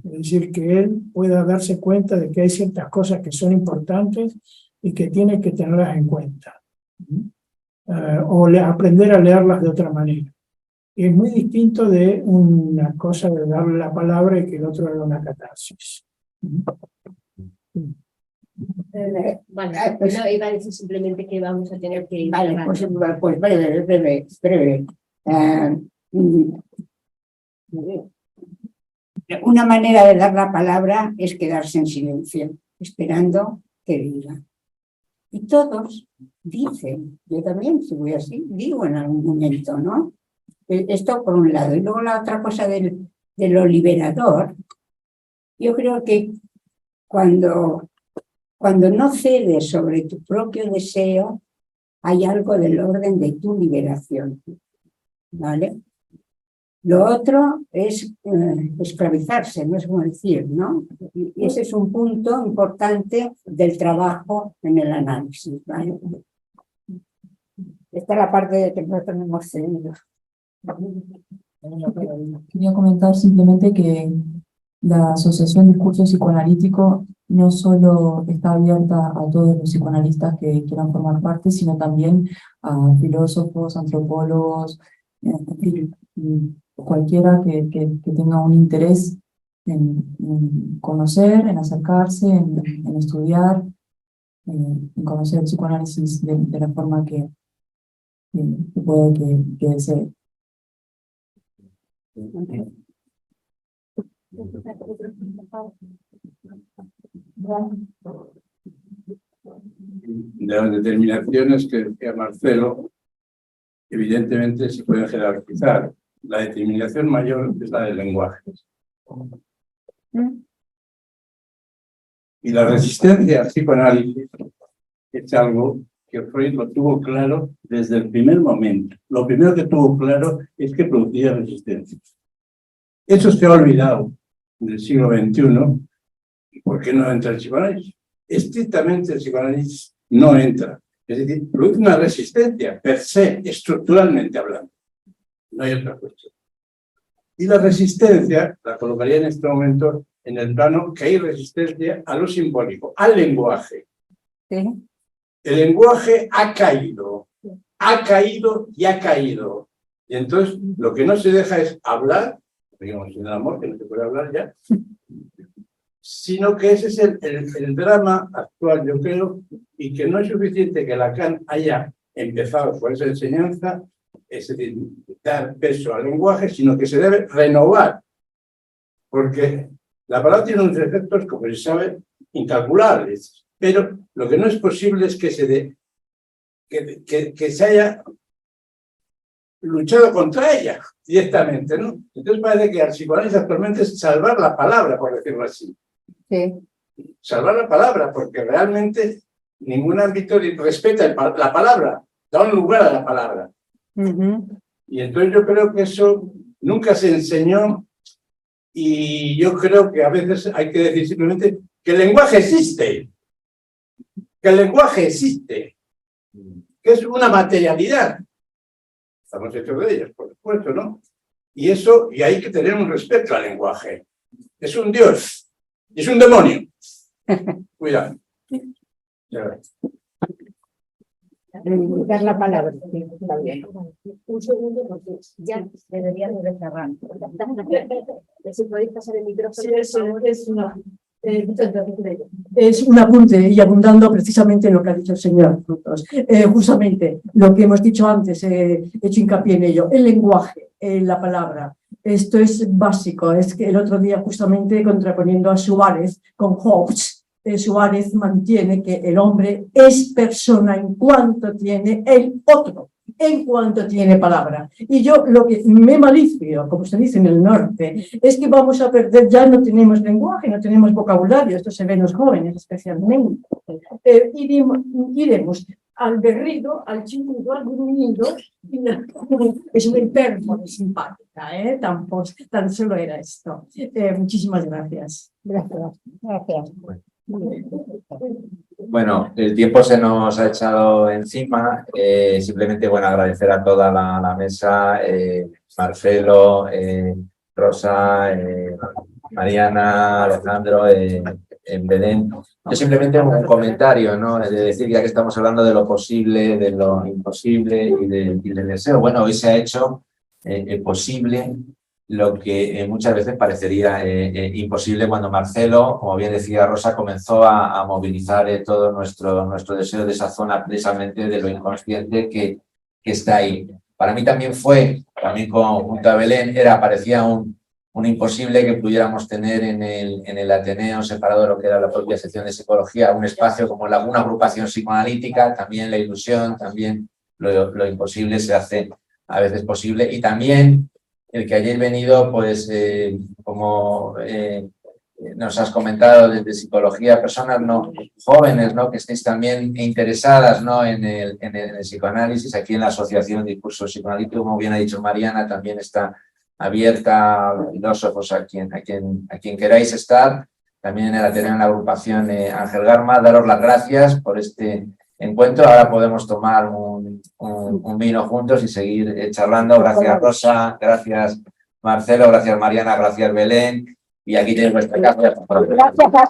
Es decir, que él pueda darse cuenta de que hay ciertas cosas que son importantes y que tiene que tenerlas en cuenta. O aprender a leerlas de otra manera. Y es muy distinto de una cosa de darle la palabra y que el otro haga una catarsis. Vale, no, iba a decir simplemente que vamos a tener que ir. Vale, pues breve. Una manera de dar la palabra es quedarse en silencio, esperando que diga. Y todos dicen, yo también, si voy así, digo en algún momento, ¿no? Esto por un lado. Y luego la otra cosa de lo liberador, yo creo que cuando no cedes sobre tu propio deseo, hay algo del orden de tu liberación, ¿vale? Lo otro es esclavizarse, no es como decir, ¿no? Y ese es un punto importante del trabajo en el análisis, ¿vale? Esta es la parte de que no tenemos cedido. Quería comentar simplemente que la Asociación Discurso Psicoanalítico no solo está abierta a todos los psicoanalistas que quieran formar parte, sino también a filósofos, antropólogos, en fin, cualquiera que tenga un interés en conocer, en acercarse, en estudiar, en conocer el psicoanálisis de la forma que pueda que desee. De las determinaciones que decía Marcelo, evidentemente se pueden jerarquizar. La determinación mayor es la del lenguaje. Y la resistencia al psicoanálisis es algo que Freud lo tuvo claro desde el primer momento. Lo primero que tuvo claro es que producía resistencia. Eso se ha olvidado del siglo XXI. ¿Por qué no entra el psicoanálisis? Estrictamente el psicoanálisis no entra. Es decir, produce una resistencia per se, estructuralmente hablando. No hay otra cuestión. Y la resistencia la colocaría en este momento en el plano que hay resistencia a lo simbólico, al lenguaje. ¿Sí? El lenguaje ha caído y ha caído. Y entonces lo que no se deja es hablar, digamos en el amor, que no se puede hablar ya, sino que ese es el drama actual, yo creo, y que no es suficiente que Lacan haya empezado por esa enseñanza, es decir, dar peso al lenguaje, sino que se debe renovar, porque la palabra tiene unos efectos, como se sabe, incalculables, pero lo que no es posible es que se haya luchado contra ella directamente, ¿no? Entonces parece que el psicoanálisis actualmente es salvar la palabra, por decirlo así. Sí. Salvar la palabra, porque realmente ningún ámbito respeta la palabra, da un lugar a la palabra. Y entonces yo creo que eso nunca se enseñó, y yo creo que a veces hay que decir simplemente que el lenguaje existe, que el lenguaje existe, que es una materialidad. Estamos hechos de ellas, por supuesto, ¿no? Y eso, y hay que tener un respeto al lenguaje. Es un dios, es un demonio. Cuidado. Ya ves. Dar la palabra. Sí, está bien. Un segundo, porque ya deberíamos de cerrar. Si podéis pasar el micrófono. Es un apunte y abundando precisamente en lo que ha dicho el señor Frutos. Justamente lo que hemos dicho antes, he hecho hincapié en ello, el lenguaje, la palabra. Esto es básico. Es que el otro día, justamente contraponiendo a Suárez con Hobbes, Suárez mantiene que el hombre es persona en cuanto tiene el otro, en cuanto tiene palabra. Y yo lo que me malicio, como se dice en el norte, es que vamos a perder, ya no tenemos lenguaje, no tenemos vocabulario, esto se ve en los jóvenes especialmente. Iremos al berrido, al chungo, al gruñido, es una hipérbole simpática, tan solo era esto. Muchísimas gracias. Gracias. Gracias. Bueno, el tiempo se nos ha echado encima. Simplemente, bueno, agradecer a toda la mesa, Marcelo, Rosa, Mariana, Alejandro, Belén. Yo simplemente un comentario, ¿no? De decir, ya que estamos hablando de lo posible, de lo imposible y del deseo. Bueno, hoy se ha hecho posible lo que muchas veces parecería imposible cuando Marcelo, como bien decía Rosa, comenzó a movilizar todo nuestro deseo de esa zona precisamente de lo inconsciente que está ahí. Para mí también junto a Belén, parecía un imposible que pudiéramos tener en el Ateneo, separado de lo que era la propia sección de psicología, un espacio como una agrupación psicoanalítica, también la ilusión, también lo imposible se hace a veces posible, y también el que hayáis venido, pues, como nos has comentado desde psicología, personas no jóvenes, ¿no? Que estéis también interesadas, ¿no? en el psicoanálisis. Aquí en la Asociación Discurso Psicoanalítico, como bien ha dicho Mariana, también está abierta a filósofos a quien queráis estar. También en el Ateneo, en la agrupación Ángel Garma. Daros las gracias por este encuentro. Ahora podemos tomar un vino juntos y seguir charlando. Gracias, Rosa, gracias, Marcelo, gracias, Mariana, gracias, Belén. Y aquí tenéis vuestra casa. Gracias a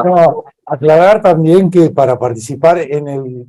todos. Aclarar también que para participar en el